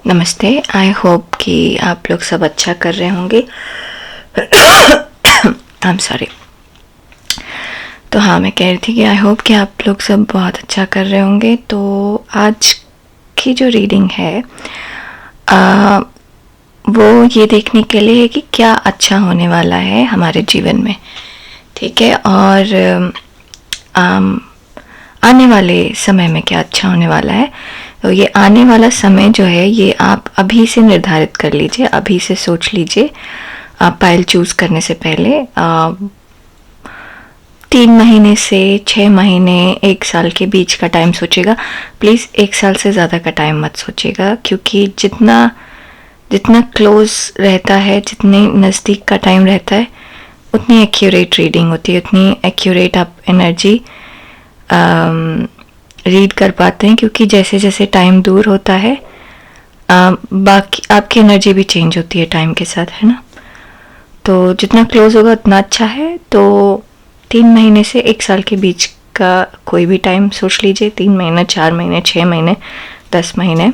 नमस्ते। I hope कि आप लोग सब अच्छा कर रहे होंगे। I am sorry. तो हाँ, मैं कह रही थी कि आई होप कि आप लोग सब बहुत अच्छा कर रहे होंगे। तो आज की जो रीडिंग है वो ये देखने के लिए है कि क्या अच्छा होने वाला है हमारे जीवन में, ठीक है, और आने वाले समय में क्या अच्छा होने वाला है। तो ये आने वाला समय जो है ये आप अभी से निर्धारित कर लीजिए, अभी से सोच लीजिए। पाइल चूज़ करने से पहले 3 महीने से 6 महीने 1 साल के बीच का टाइम सोचिएगा। प्लीज़ 1 साल से ज़्यादा का टाइम मत सोचिएगा, क्योंकि जितना क्लोज रहता है, जितने नज़दीक का टाइम रहता है, उतनी एक्यूरेट रीडिंग होती है, उतनी एक्यूरेट आप एनर्जी रीड कर पाते हैं। क्योंकि जैसे जैसे टाइम दूर होता है बाकी आपकी एनर्जी भी चेंज होती है टाइम के साथ, है ना। तो जितना क्लोज होगा उतना अच्छा है। तो 3 महीने से 1 साल के बीच का कोई भी टाइम सोच लीजिए। 3 महीने, 4 महीने, 6 महीने, 10 महीने,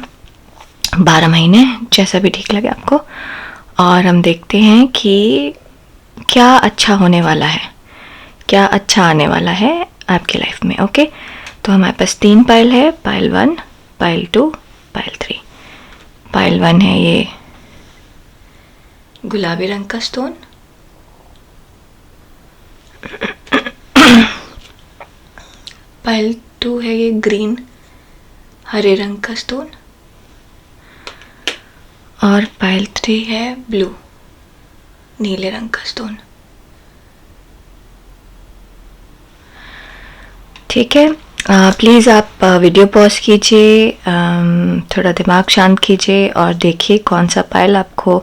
12 महीने, जैसा भी ठीक लगे आपको। और हम देखते हैं कि क्या अच्छा होने वाला है, क्या अच्छा आने वाला है आपकी लाइफ में। ओके, तो हमारे पास 3 पाइल है, पाइल 1, पाइल 2, पाइल 3। पाइल 1 है ये गुलाबी रंग का स्टोन, पाइल 2 है ये ग्रीन हरे रंग का स्टोन, और पाइल 3 है ब्लू नीले रंग का स्टोन। ठीक है, प्लीज़ आप वीडियो पॉज कीजिए, थोड़ा दिमाग शांत कीजिए और देखिए कौन सा पाइल आपको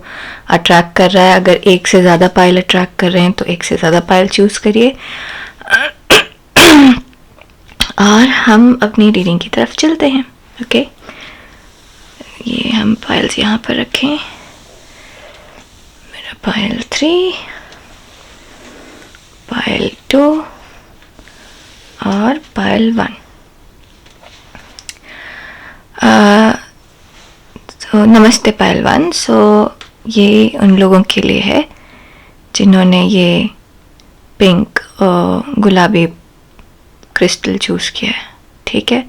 अट्रैक्ट कर रहा है। अगर एक से ज़्यादा पाइल अट्रैक्ट कर रहे हैं तो एक से ज़्यादा पाइल चूज़ करिए। और हम अपनी रीडिंग की तरफ चलते हैं। ओके, ये हम पाइल्स यहाँ पर रखें। मेरा पाइल 3, पाइल 2 और पाइल 1। तो नमस्ते पाइल 1। सो ये उन लोगों के लिए है जिन्होंने ये पिंक और गुलाबी क्रिस्टल चूज़ किया है। ठीक है,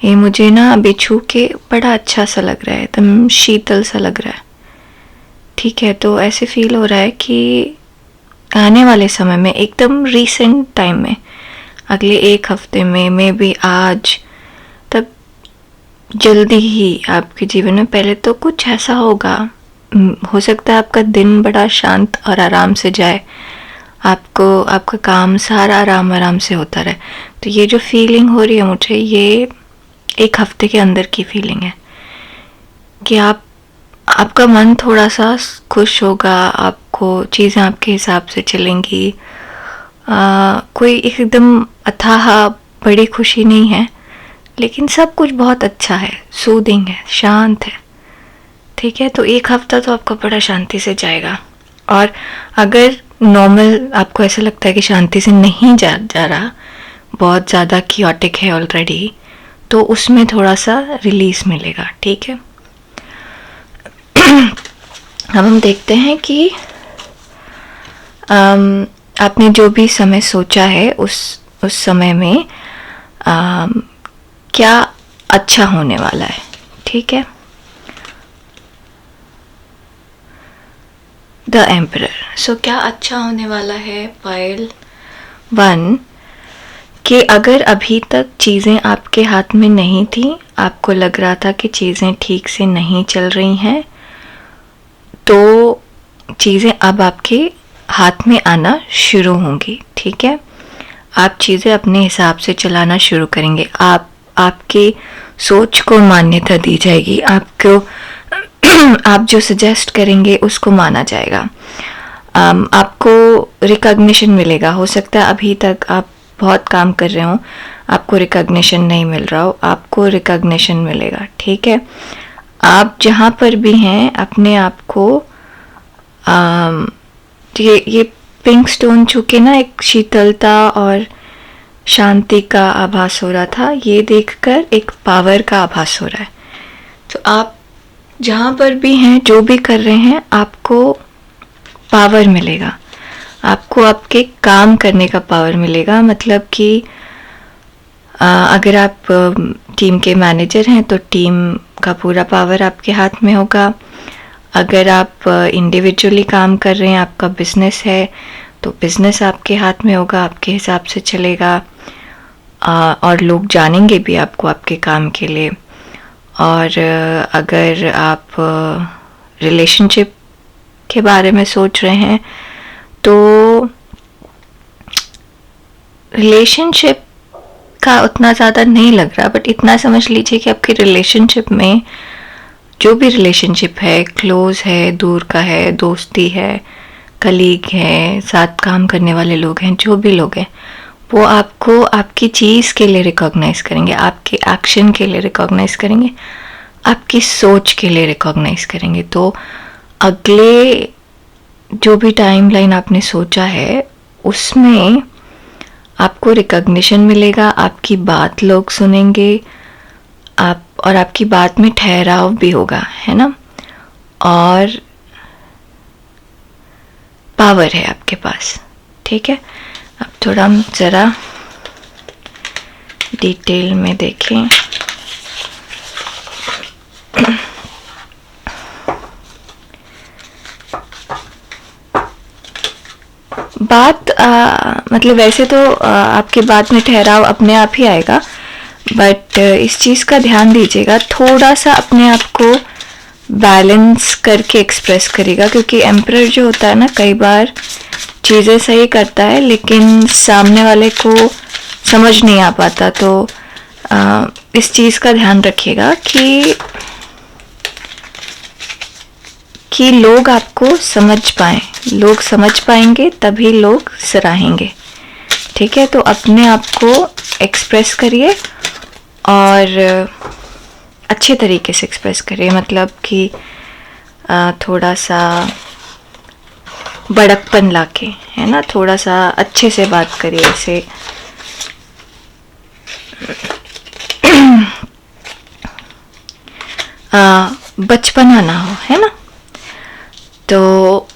ये मुझे ना अभी छू के बड़ा अच्छा सा लग रहा है, एकदम शीतल सा लग रहा है। ठीक है, तो ऐसे फील हो रहा है कि आने वाले समय में, एकदम रीसेंट टाइम में, अगले 1 हफ्ते में, मे बी आज तक, जल्दी ही आपके जीवन में पहले तो कुछ ऐसा होगा। हो सकता है आपका दिन बड़ा शांत और आराम से जाए, आपका काम सारा आराम से होता रहे। तो ये जो फीलिंग हो रही है मुझे, ये 1 हफ्ते के अंदर की फीलिंग है कि आपका मन थोड़ा सा खुश होगा, आपको चीज़ें आपके हिसाब से चलेंगी। कोई एकदम अथाह बड़ी खुशी नहीं है, लेकिन सब कुछ बहुत अच्छा है, सूदिंग है, शांत है। ठीक है, तो 1 हफ्ता तो आपका बड़ा शांति से जाएगा। और अगर नॉर्मल आपको ऐसा लगता है कि शांति से नहीं जा रहा, बहुत ज़्यादा कियोटिक है ऑलरेडी, तो उसमें थोड़ा सा रिलीज मिलेगा। ठीक है, अब हम देखते हैं कि आपने जो भी समय सोचा है उस समय में क्या अच्छा होने वाला है। ठीक है, द एम्परर। सो क्या अच्छा होने वाला है पाइल 1 कि अगर अभी तक चीज़ें आपके हाथ में नहीं थी, आपको लग रहा था कि चीज़ें ठीक से नहीं चल रही हैं, तो चीज़ें अब आपके हाथ में आना शुरू होंगी। ठीक है, आप चीज़ें अपने हिसाब से चलाना शुरू करेंगे। आपकी सोच को मान्यता दी जाएगी, आपको आप जो सजेस्ट करेंगे उसको माना जाएगा। आपको रिकॉग्निशन मिलेगा। हो सकता है अभी तक आप बहुत काम कर रहे हो, आपको रिकॉग्निशन नहीं मिल रहा हो, आपको रिकॉग्निशन मिलेगा। ठीक है, आप जहाँ पर भी हैं अपने आप को ये पिंक स्टोन छू के ना एक शीतलता और शांति का आभास हो रहा था, ये देखकर एक पावर का आभास हो रहा है। तो आप जहाँ पर भी हैं, जो भी कर रहे हैं, आपको पावर मिलेगा, आपको आपके काम करने का पावर मिलेगा। मतलब कि अगर आप टीम के मैनेजर हैं तो टीम का पूरा पावर आपके हाथ में होगा। अगर आप इंडिविजुअली काम कर रहे हैं, आपका बिजनेस है, तो बिजनेस आपके हाथ में होगा, आपके हिसाब से चलेगा। और लोग जानेंगे भी आपको आपके काम के लिए। और अगर आप रिलेशनशिप के बारे में सोच रहे हैं तो रिलेशनशिप का उतना ज़्यादा नहीं लग रहा, बट इतना समझ लीजिए कि आपकी रिलेशनशिप में जो भी रिलेशनशिप है, क्लोज है, दूर का है, दोस्ती है, कलीग है, साथ काम करने वाले लोग हैं, जो भी लोग हैं, वो आपको आपकी चीज़ के लिए रिकॉग्नाइज करेंगे, आपके एक्शन के लिए रिकॉग्नाइज करेंगे, आपकी सोच के लिए रिकॉग्नाइज करेंगे। तो अगले जो भी टाइमलाइन आपने सोचा है उसमें आपको रिकॉग्निशन मिलेगा, आपकी बात लोग सुनेंगे, आप और आपकी बात में ठहराव भी होगा, है ना। और पावर है आपके पास, ठीक है। अब थोड़ा हम ज़रा डिटेल में देखें। बात मतलब वैसे तो आपकी बात में ठहराव अपने आप ही आएगा, बट इस चीज़ का ध्यान दीजिएगा, थोड़ा सा अपने आप को बैलेंस करके एक्सप्रेस करिएगा, क्योंकि एम्परर जो होता है ना, कई बार चीज़ें सही करता है लेकिन सामने वाले को समझ नहीं आ पाता। तो इस चीज़ का ध्यान रखिएगा कि लोग आपको समझ पाएँ, लोग समझ पाएंगे तभी लोग सराहेंगे, ठीक है। तो अपने आप को एक्सप्रेस करिए और अच्छे तरीके से एक्सप्रेस करिए, मतलब कि थोड़ा सा बड़कपन लाके, है ना, थोड़ा सा अच्छे से बात करिए, ऐसे बचपना ना हो, है ना। तो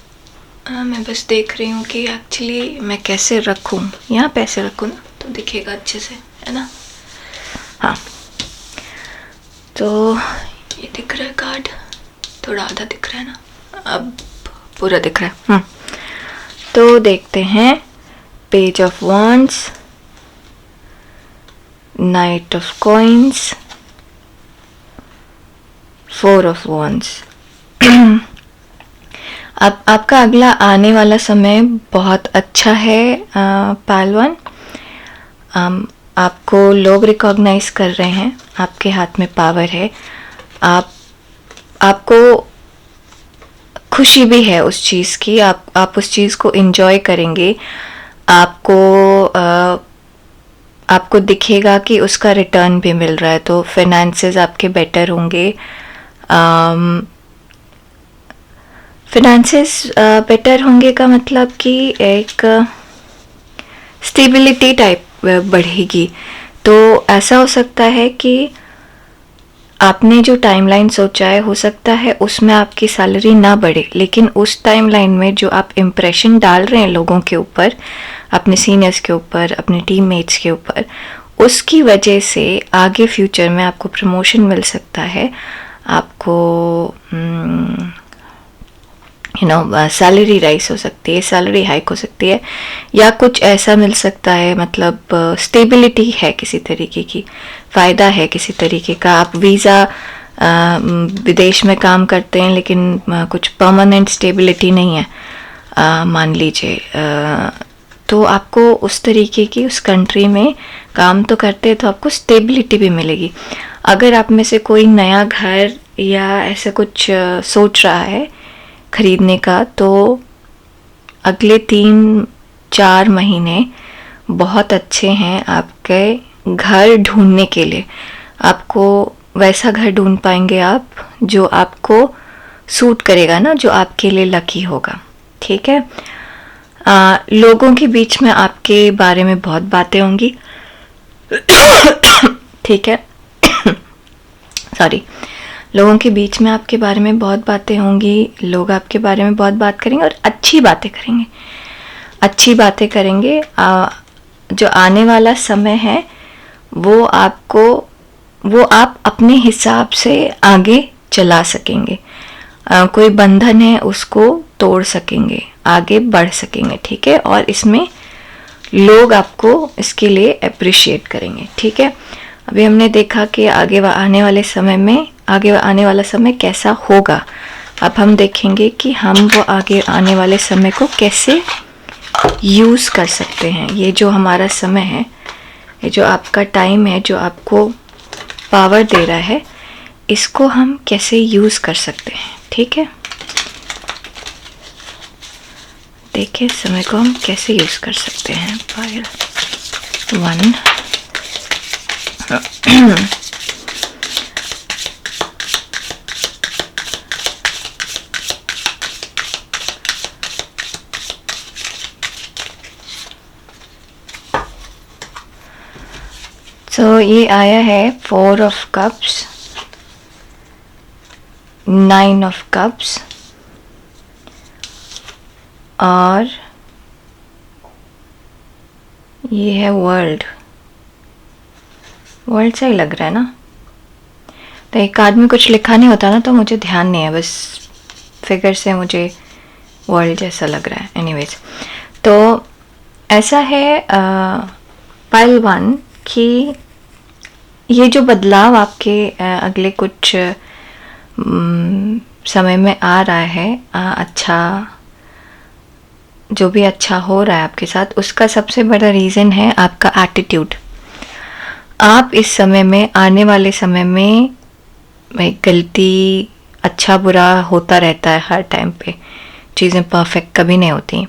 मैं बस देख रही हूँ कि एक्चुअली मैं कैसे रखूँ, यहाँ पे ऐसे रखूँ ना तो दिखेगा अच्छे से, है ना। हाँ, तो ये दिख रहा है कार्ड, थोड़ा आधा दिख रहा है ना, अब पूरा दिख रहा है। तो देखते हैं, page of wands, night of coins, 4 of wands. अब आपका अगला आने वाला समय बहुत अच्छा है पहलवान। आपको लोग रिकॉग्नाइज कर रहे हैं, आपके हाथ में पावर है, आपको खुशी भी है उस चीज़ की, आप उस चीज़ को एंजॉय करेंगे। आपको दिखेगा कि उसका रिटर्न भी मिल रहा है, तो फाइनेंसेस आपके बेटर होंगे। फाइनेंसेस बेटर होंगे का मतलब कि एक स्टेबिलिटी टाइप बढ़ेगी। तो ऐसा हो सकता है कि आपने जो टाइमलाइन सोचा है, हो सकता है उसमें आपकी सैलरी ना बढ़े, लेकिन उस टाइमलाइन में जो आप इम्प्रेशन डाल रहे हैं लोगों के ऊपर, अपने सीनियर्स के ऊपर, अपने टीममेट्स के ऊपर, उसकी वजह से आगे फ्यूचर में आपको प्रमोशन मिल सकता है, आपको सैलरी राइज हो सकती है, सैलरी हाइक हो सकती है, या कुछ ऐसा मिल सकता है, मतलब स्टेबिलिटी है किसी तरीके की, फ़ायदा है किसी तरीके का। आप वीज़ा विदेश में काम करते हैं लेकिन कुछ परमानेंट स्टेबिलिटी नहीं है, मान लीजिए, तो आपको उस तरीके की उस कंट्री में काम तो करते हैं तो आपको स्टेबिलिटी भी मिलेगी। अगर आप में से कोई नया घर या ऐसा कुछ सोच रहा है खरीदने का, तो अगले 3-4 महीने बहुत अच्छे हैं आपके घर ढूंढने के लिए। आपको वैसा घर ढूंढ पाएंगे आप जो आपको सूट करेगा ना, जो आपके लिए लकी होगा, ठीक है। लोगों के बीच में आपके बारे में बहुत बातें होंगी, ठीक है, सॉरी। लोगों के बीच में आपके बारे में बहुत बातें होंगी, लोग आपके बारे में बहुत बात करेंगे और अच्छी बातें करेंगे, अच्छी बातें करेंगे। जो आने वाला समय है वो आप अपने हिसाब से आगे चला सकेंगे। कोई बंधन है उसको तोड़ सकेंगे, आगे बढ़ सकेंगे, ठीक है। और इसमें लोग आपको इसके लिए अप्रिशिएट करेंगे, ठीक है। अभी हमने देखा कि आगे आने वाला समय कैसा होगा। अब हम देखेंगे कि हम वो आगे आने वाले समय को कैसे यूज़ कर सकते हैं। ये जो हमारा समय है, ये जो आपका टाइम है, जो आपको पावर दे रहा है, इसको हम कैसे यूज़ कर सकते हैं, ठीक है। देखिए समय को हम कैसे यूज़ कर सकते हैं। पाइल 1 तो ये आया है 4 ऑफ कप्स, 9 ऑफ कप्स और ये है वर्ल्ड सही लग रहा है ना। तो एक आदमी कुछ लिखा नहीं होता ना, तो मुझे ध्यान नहीं है, बस फिगर से मुझे वर्ल्ड जैसा लग रहा है। एनीवेज, तो ऐसा है पाइल 1 कि ये जो बदलाव आपके अगले कुछ समय में आ रहा है, अच्छा जो भी अच्छा हो रहा है आपके साथ, उसका सबसे बड़ा रीज़न है आपका एटीट्यूड। आप इस समय में, आने वाले समय में, गलती अच्छा बुरा होता रहता है हर टाइम पे, चीज़ें परफेक्ट कभी नहीं होती,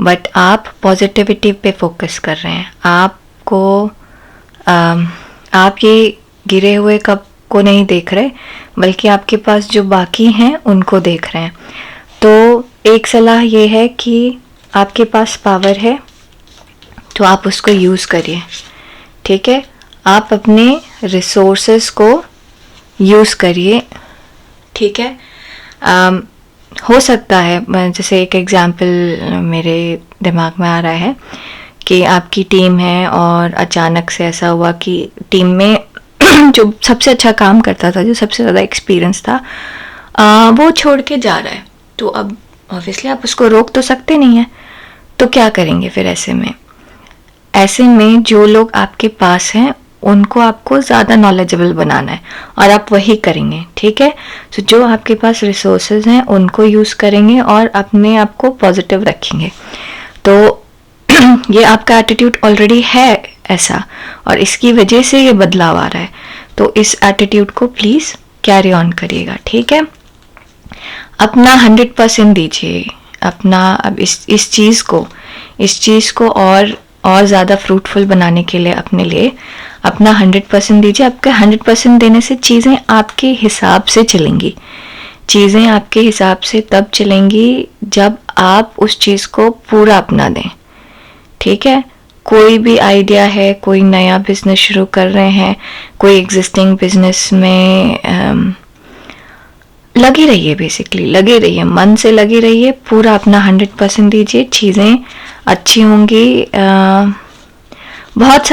बट आप पॉजिटिविटी पे फोकस कर रहे हैं। आप ये गिरे हुए कप को नहीं देख रहे, बल्कि आपके पास जो बाकी हैं उनको देख रहे हैं। तो एक सलाह ये है कि आपके पास पावर है तो आप उसको यूज़ करिए, ठीक है। आप अपने रिसोर्सेस को यूज़ करिए, ठीक है। हो सकता है, जैसे एक एग्जांपल मेरे दिमाग में आ रहा है कि आपकी टीम है और अचानक से ऐसा हुआ कि टीम में जो सबसे अच्छा काम करता था, जो सबसे ज़्यादा एक्सपीरियंस था, वो छोड़ के जा रहा है। तो अब ऑब्वियसली आप उसको रोक तो सकते नहीं हैं, तो क्या करेंगे फिर ऐसे में जो लोग आपके पास हैं उनको आपको ज़्यादा नॉलेजेबल बनाना है और आप वही करेंगे, ठीक है। तो जो आपके पास रिसोर्सेज हैं उनको यूज़ करेंगे और अपने आप को पॉजिटिव रखेंगे। तो ये आपका एटीट्यूड ऑलरेडी है ऐसा, और इसकी वजह से ये बदलाव आ रहा है। तो इस एटीट्यूड को प्लीज़ कैरी ऑन करिएगा, ठीक है। अपना 100% दीजिए, अपना अब इस चीज़ को और ज़्यादा फ्रूटफुल बनाने के लिए अपने लिए अपना 100% दीजिए। आपके 100% देने से चीज़ें आपके हिसाब से चलेंगी। चीज़ें आपके हिसाब से तब चलेंगी जब आप उस चीज़ को पूरा अपना दें, ठीक है। कोई भी आइडिया है, कोई नया बिजनेस शुरू कर रहे हैं, कोई एग्जिस्टिंग बिजनेस में लगे रहिए, बेसिकली लगे रहिए, मन से लगे रहिए, पूरा अपना 100% दीजिए, चीज़ें अच्छी होंगी। बहुत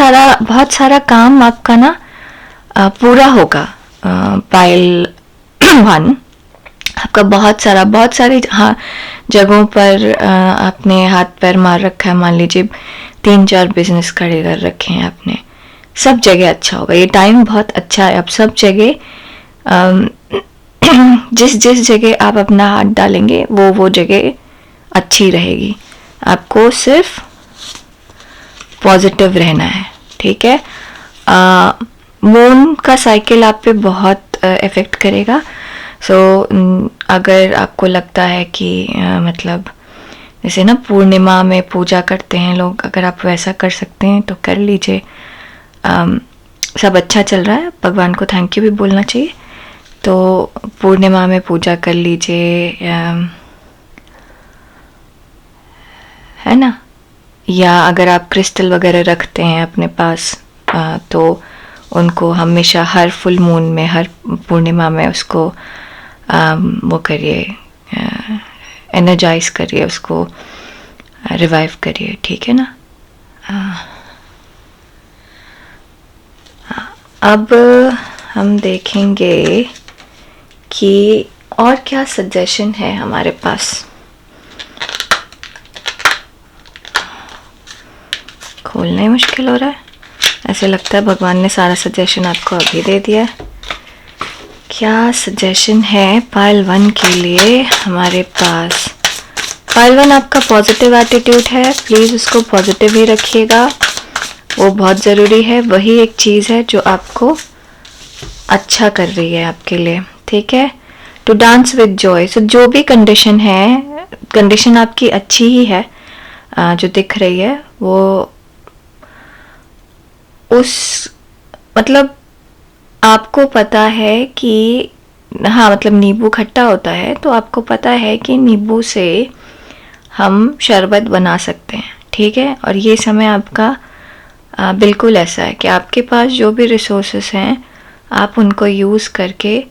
सारा काम आपका ना पूरा होगा। पाइल 1 आपका बहुत सारी जगहों पर आपने हाथ पैर मार रखा है, मान लीजिए 3-4 बिजनेस खड़े कर रखे हैं आपने, सब जगह अच्छा होगा। ये टाइम बहुत अच्छा है, अब सब जगह जिस जगह आप अपना हाथ डालेंगे वो जगह अच्छी रहेगी। आपको सिर्फ पॉजिटिव रहना है, ठीक है। मून का साइकिल आप पे बहुत इफ़ेक्ट करेगा। सो अगर आपको लगता है कि मतलब जैसे ना पूर्णिमा में पूजा करते हैं लोग, अगर आप वैसा कर सकते हैं तो कर लीजिए। सब अच्छा चल रहा है, भगवान को थैंक यू भी बोलना चाहिए। तो पूर्णिमा में पूजा कर लीजिए, है ना। या अगर आप क्रिस्टल वगैरह रखते हैं अपने पास, तो उनको हमेशा हर फुल मून में, हर पूर्णिमा में उसको वो करिए, एनर्जाइज करिए, उसको रिवाइव करिए, ठीक है ना। अब हम देखेंगे कि और क्या सजेशन है हमारे पास। खोलना ही मुश्किल हो रहा है, ऐसे लगता है भगवान ने सारा सजेशन आपको अभी दे दिया है। क्या सजेशन है पाइल 1 के लिए हमारे पास। पाइल 1 आपका पॉजिटिव एटीट्यूड है, प्लीज़ उसको पॉजिटिव ही रखिएगा, वो बहुत ज़रूरी है। वही एक चीज़ है जो आपको अच्छा कर रही है आपके लिए, ठीक है। टू डांस विद जॉय, सो जो भी कंडीशन है, कंडीशन आपकी अच्छी ही है जो दिख रही है, वो उस मतलब आपको पता है कि हाँ, मतलब नींबू खट्टा होता है तो आपको पता है कि नींबू से हम शरबत बना सकते हैं, ठीक है। और ये समय आपका बिल्कुल ऐसा है कि आपके पास जो भी रिसोर्सेस हैं आप उनको यूज़ करके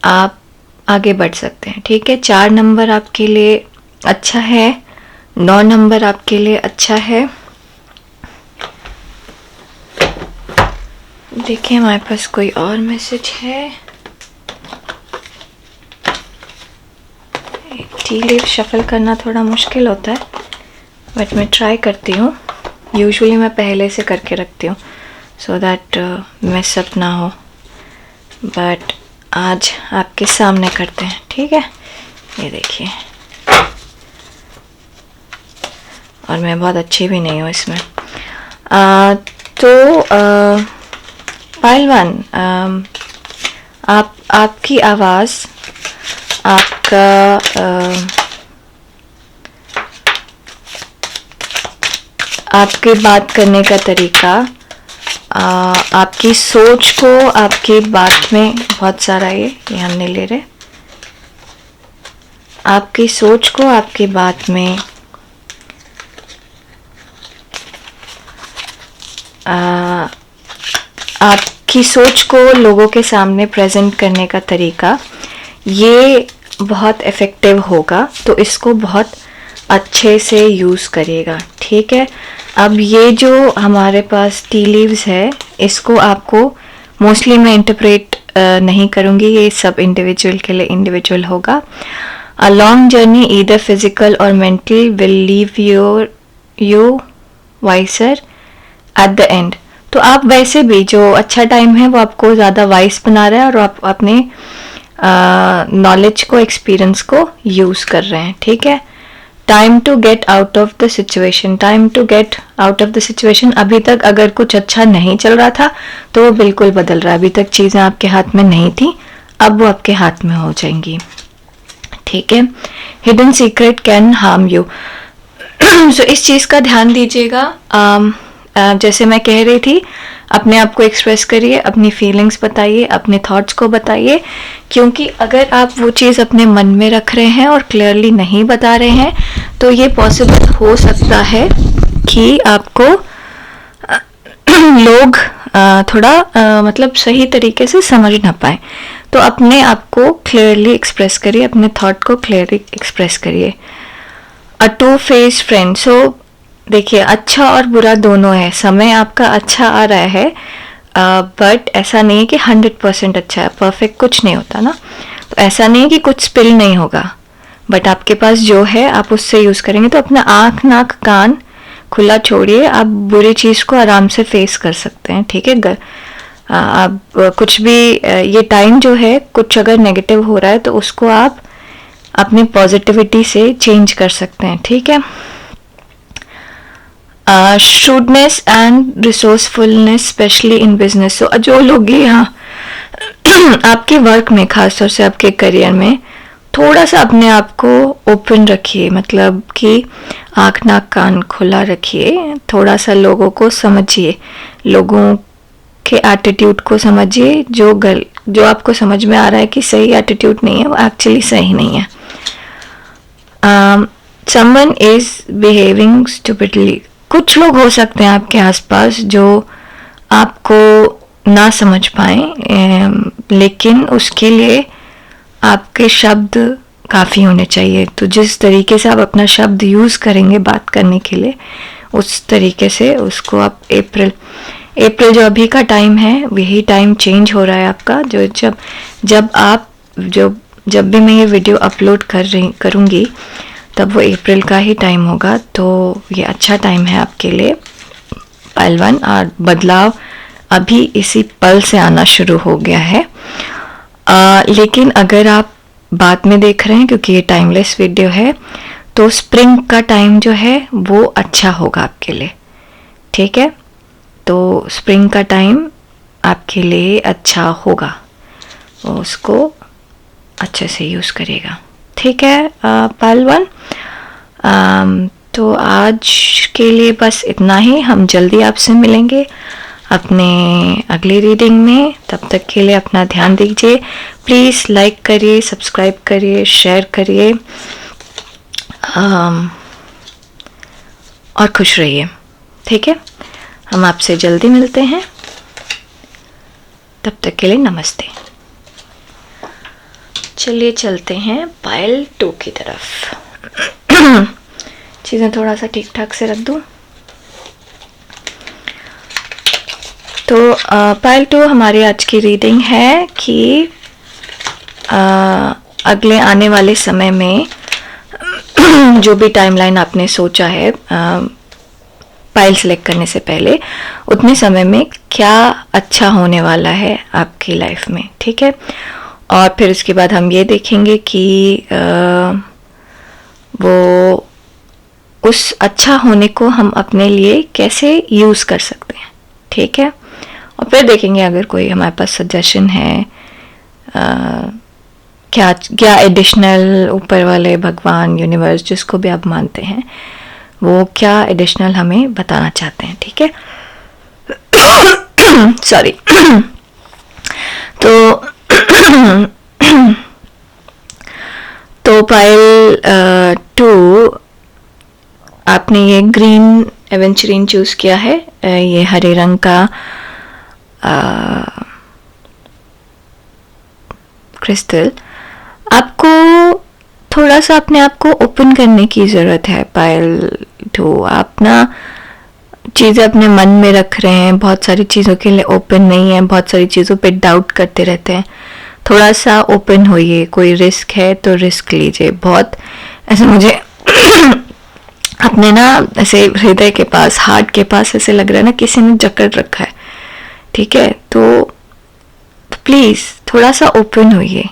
आप आगे बढ़ सकते हैं, ठीक है। 4 नंबर आपके लिए अच्छा है, 9 नंबर आपके लिए अच्छा है। देखिए हमारे पास कोई और मैसेज है। टी लीफ शफल करना थोड़ा मुश्किल होता है, बट मैं ट्राई करती हूँ। यूजुअली मैं पहले से करके रखती हूँ सो दैट मिस अप ना हो, बट आज आपके सामने करते हैं, ठीक है। ये देखिए, और मैं बहुत अच्छी भी नहीं हूँ इसमें। तो पाइल 1, आपकी आवाज़, आपका आपके बात करने का तरीका, आपकी सोच को आपकी बात में बहुत सारा ये हम नहीं ले रहे, आपकी सोच को आपकी बात में आपकी सोच को लोगों के सामने प्रेजेंट करने का तरीका, ये बहुत इफ़ेक्टिव होगा, तो इसको बहुत अच्छे से यूज़ करिएगा, ठीक है। अब ये जो हमारे पास टी लीव्स है, इसको आपको मोस्टली मैं इंटरप्रेट नहीं करूँगी, ये सब इंडिविजुअल के लिए इंडिविजुअल होगा। A long journey either physical और mental will leave you wiser at the end. तो आप वैसे भी जो अच्छा टाइम है वो आपको ज़्यादा वाइस बना रहा है और आप अपने नॉलेज को, एक्सपीरियंस को यूज़ कर रहे हैं, ठीक है। Time to get out of the situation, time to get out of the situation. अभी तक अगर कुछ अच्छा नहीं चल रहा था तो वो बिल्कुल बदल रहा है। अभी तक चीज़ें आपके हाथ में नहीं थी, अब वो आपके हाथ में हो जाएंगी, ठीक है। Hidden secret can harm you, so इस चीज़ का ध्यान दीजिएगा। जैसे मैं कह रही थी, अपने आप को एक्सप्रेस करिए, अपनी फीलिंग्स बताइए, अपने थॉट्स को बताइए, क्योंकि अगर आप वो चीज़ अपने मन में रख रहे हैं और क्लियरली नहीं बता रहे हैं तो ये पॉसिबल हो सकता है कि आपको लोग थोड़ा मतलब सही तरीके से समझ ना पाए। तो अपने आप को क्लियरली एक्सप्रेस करिए, अपने थॉट को क्लियरली एक्सप्रेस करिए। अ टू फेस फ्रेंड, सो देखिए अच्छा और बुरा दोनों है। समय आपका अच्छा आ रहा है, बट ऐसा नहीं है कि 100% अच्छा है, परफेक्ट कुछ नहीं होता ना। तो ऐसा नहीं है कि कुछ स्पिल नहीं होगा, बट आपके पास जो है आप उससे यूज़ करेंगे। तो अपना आँख नाक कान खुला छोड़िए, आप बुरी चीज़ को आराम से फेस कर सकते हैं, ठीक है। आप कुछ भी ये टाइम जो है कुछ अगर नेगेटिव हो रहा है तो उसको आप अपनी पॉजिटिविटी से चेंज कर सकते हैं, ठीक है। shrewdness and resourcefulness specially in business. So जो लोग यहाँ आपके वर्क में, खासतौर से आपके करियर में, थोड़ा सा अपने आप को ओपन रखिए, मतलब कि आँख नाक कान खुला रखिए, थोड़ा सा लोगों को समझिए, लोगों के एटीट्यूड को समझिए। जो आपको समझ में आ रहा है कि सही एटीट्यूड नहीं है, वो एक्चुअली सही नहीं है। समवन इज बिहेविंग स्टूपिडली, कुछ लोग हो सकते हैं आपके आसपास जो आपको ना समझ पाएं, लेकिन उसके लिए आपके शब्द काफ़ी होने चाहिए। तो जिस तरीके से आप अपना शब्द यूज़ करेंगे बात करने के लिए, उस तरीके से उसको आप अप्रैल जो अभी का टाइम है, वही टाइम चेंज हो रहा है आपका। जो जब भी मैं ये वीडियो अपलोड करूँगी तब वो अप्रैल का ही टाइम होगा। तो ये अच्छा टाइम है आपके लिए पहलवान, और बदलाव अभी इसी पल से आना शुरू हो गया है। लेकिन अगर आप बाद में देख रहे हैं, क्योंकि ये टाइमलेस वीडियो है, तो स्प्रिंग का टाइम जो है वो अच्छा होगा आपके लिए, ठीक है। तो स्प्रिंग का टाइम आपके लिए अच्छा होगा, उसको अच्छे से यूज़ करिएगा, ठीक है पहलवान। तो आज के लिए बस इतना ही। हम जल्दी आपसे मिलेंगे अपने अगली रीडिंग में। तब तक के लिए अपना ध्यान दीजिए। प्लीज़ लाइक करिए, सब्सक्राइब करिए, शेयर करिए, और खुश रहिए, ठीक है। हम आपसे जल्दी मिलते हैं, तब तक के लिए नमस्ते। चलिए चलते हैं पायल 2 की तरफ। चीज़ें थोड़ा सा ठीक ठाक से रख दूँ। तो पायल 2 हमारी आज की रीडिंग है कि अगले आने वाले समय में जो भी टाइमलाइन आपने सोचा है पायल सेलेक्ट करने से पहले, उतने समय में क्या अच्छा होने वाला है आपकी लाइफ में, ठीक है। और फिर उसके बाद हम ये देखेंगे कि वो उस अच्छा होने को हम अपने लिए कैसे यूज़ कर सकते हैं, ठीक है। और फिर देखेंगे अगर कोई हमारे पास सजेशन है, क्या एडिशनल ऊपर वाले भगवान, यूनिवर्स, जिसको भी आप मानते हैं, वो क्या एडिशनल हमें बताना चाहते हैं, ठीक है। सॉरी। तो पायल 2, आपने ये ग्रीन एवेंचुरीन चूज़ किया है, ये हरे रंग का क्रिस्टल। आपको थोड़ा सा अपने आप को ओपन करने की ज़रूरत है पायल 2। आप ना चीज़ें अपने मन में रख रहे हैं, बहुत सारी चीज़ों के लिए ओपन नहीं है, बहुत सारी चीज़ों पे डाउट करते रहते हैं। थोड़ा सा ओपन होइए। कोई रिस्क है तो रिस्क लीजिए। बहुत ऐसे मुझे अपने ना ऐसे हृदय के पास, हार्ट के पास ऐसे लग रहा है ना किसी ने जकड़ रखा है, ठीक है। तो प्लीज़ थोड़ा सा ओपन होइए,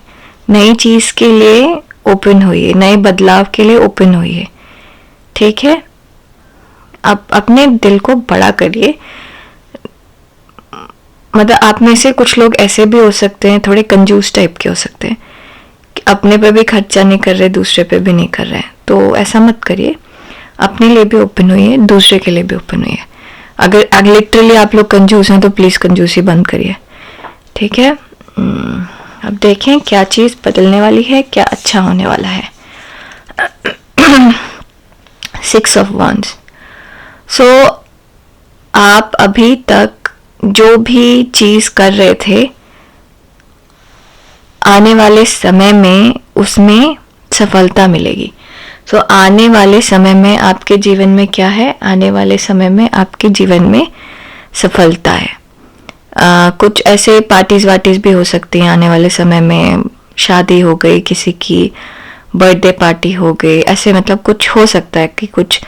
नई चीज़ के लिए ओपन होइए, नए बदलाव के लिए ओपन होइए, ठीक है। आप अपने दिल को बड़ा करिए। मतलब आप में से कुछ लोग ऐसे भी हो सकते हैं, थोड़े कंजूस टाइप के हो सकते हैं, कि अपने पे भी खर्चा नहीं कर रहे, दूसरे पे भी नहीं कर रहे हैं। तो ऐसा मत करिए। अपने लिए भी ओपन होइए, दूसरे के लिए भी ओपन होइए। अगर लिटरली आप लोग कंजूस हैं तो प्लीज़ कंजूसी बंद करिए, ठीक है। अब देखें क्या चीज़ बदलने वाली है, क्या अच्छा होने वाला है। 6 ऑफ wands। सो आप अभी तक जो भी चीज़ कर रहे थे, आने वाले समय में उसमें सफलता मिलेगी। सो आने वाले समय में आपके जीवन में क्या है, आने वाले समय में आपके जीवन में सफलता है। कुछ ऐसे पार्टीज वार्टीज भी हो सकती हैं आने वाले समय में। शादी हो गई किसी की, बर्थडे पार्टी हो गई, ऐसे मतलब कुछ हो सकता है कि कुछ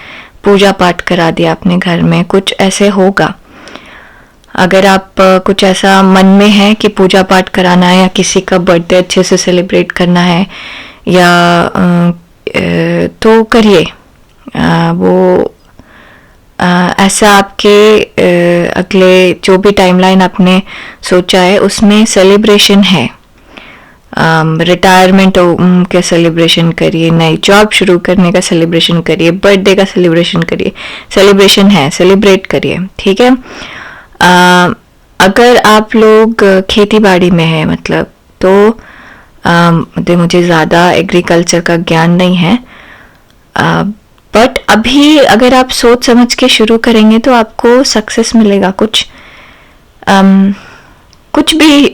पूजा पाठ करा दिया अपने घर में, कुछ ऐसे होगा। अगर आप कुछ ऐसा मन में है कि पूजा पाठ कराना है या किसी का बर्थडे अच्छे से सेलिब्रेट करना है या तो करिए। वो ऐसा आपके अगले जो भी टाइमलाइन आपने सोचा है उसमें सेलिब्रेशन है। रिटायरमेंट के सेलिब्रेशन करिए, नई जॉब शुरू करने का सेलिब्रेशन करिए, बर्थडे का सेलिब्रेशन करिए। सेलिब्रेशन है, सेलिब्रेट करिए, ठीक है। अगर आप लोग खेती बाड़ी में है मतलब, तो मुझे ज़्यादा एग्रीकल्चर का ज्ञान नहीं है, बट अभी अगर आप सोच समझ के शुरू करेंगे तो आपको सक्सेस मिलेगा। कुछ कुछ भी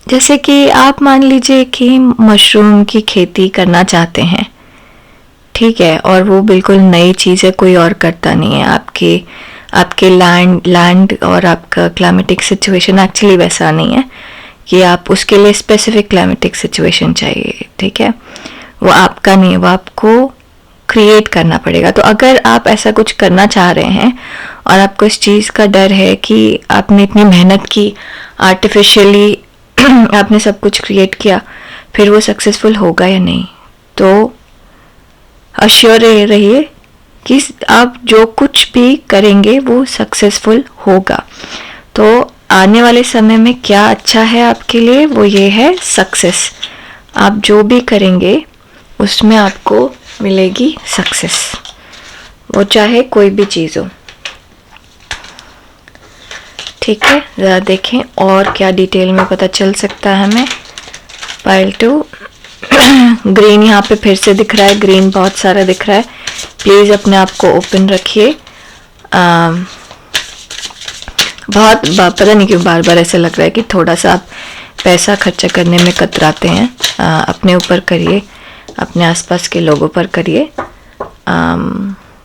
जैसे कि आप मान लीजिए कि मशरूम की खेती करना चाहते हैं, ठीक है, और वो बिल्कुल नई चीज़ है, कोई और करता नहीं है। आपके लैंड और आपका क्लाइमेटिक सिचुएशन एक्चुअली वैसा नहीं है कि आप उसके लिए स्पेसिफिक क्लाइमेटिक सिचुएशन चाहिए, ठीक है, वो आपका नहीं है, वो आपको क्रिएट करना पड़ेगा। तो अगर आप ऐसा कुछ करना चाह रहे हैं और आपको इस चीज़ का डर है कि आपने इतनी मेहनत की, आर्टिफिशियली आपने सब कुछ क्रिएट किया, फिर वो सक्सेसफुल होगा या नहीं, तो अश्योर रहिए कि आप जो कुछ भी करेंगे वो सक्सेसफुल होगा। तो आने वाले समय में क्या अच्छा है आपके लिए, वो ये है सक्सेस। आप जो भी करेंगे उसमें आपको मिलेगी सक्सेस, वो चाहे कोई भी चीज़ हो, ठीक है। ज़रा देखें और क्या डिटेल में पता चल सकता है हमें। पाइल 2 ग्रीन यहाँ पे फिर से दिख रहा है, ग्रीन बहुत सारा दिख रहा है। प्लीज़ अपने आप को ओपन रखिए। बहुत पता नहीं क्यों बार बार ऐसा लग रहा है कि थोड़ा सा आप पैसा खर्चा करने में कतराते हैं। अपने ऊपर करिए, अपने आसपास के लोगों पर करिए,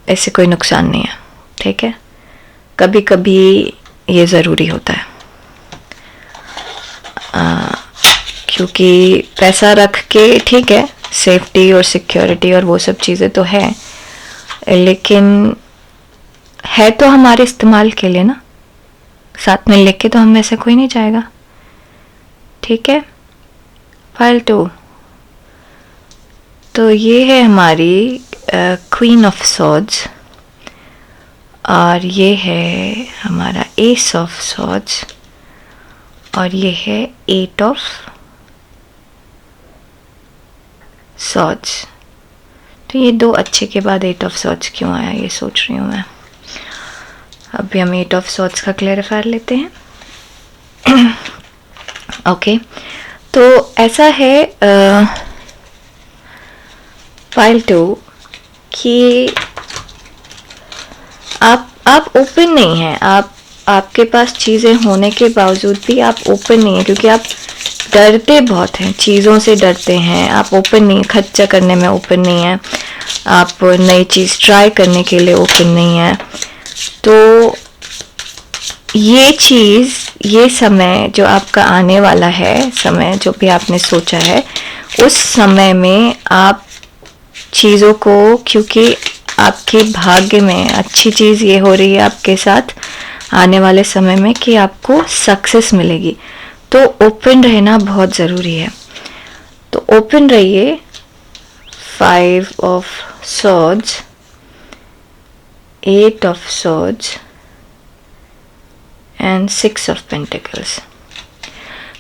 ऐसे कोई नुकसान नहीं है, ठीक है। कभी कभी ये ज़रूरी होता है, क्योंकि पैसा रख के, ठीक है, सेफ्टी और सिक्योरिटी और वो सब चीज़ें तो है, लेकिन है तो हमारे इस्तेमाल के लिए ना, साथ में लेके तो हम में से कोई नहीं जाएगा, ठीक है। फाइल 2 तो ये है हमारी क्वीन ऑफ सॉर्ड्स, और ये है हमारा एस ऑफ सॉर्ड्स, और ये है 8 ऑफ सॉर्ड्स। तो ये दो अच्छे के बाद 8 ऑफ सॉर्ड्स क्यों आया, ये सोच रही हूँ मैं। अभी हम 8 ऑफ सॉर्ड्स का क्लैरिफायर लेते हैं। ओके, तो ऐसा है फाइल 2 कि आप ओपन नहीं हैं, आपके पास चीज़ें होने के बावजूद भी आप ओपन नहीं हैं, क्योंकि आप डरते बहुत हैं, चीज़ों से डरते हैं। आप ओपन नहीं, खर्चा करने में ओपन नहीं है, आप नई चीज़ ट्राई करने के लिए ओपन नहीं है। तो ये चीज़, ये समय जो आपका आने वाला है, समय जो भी आपने सोचा है, उस समय में आप चीज़ों को, क्योंकि आपके भाग्य में अच्छी चीज़ ये हो रही है आपके साथ आने वाले समय में कि आपको सक्सेस मिलेगी, तो ओपन रहना बहुत ज़रूरी है। तो ओपन रहिए। 5 of swords, 8 of swords and 6 of pentacles.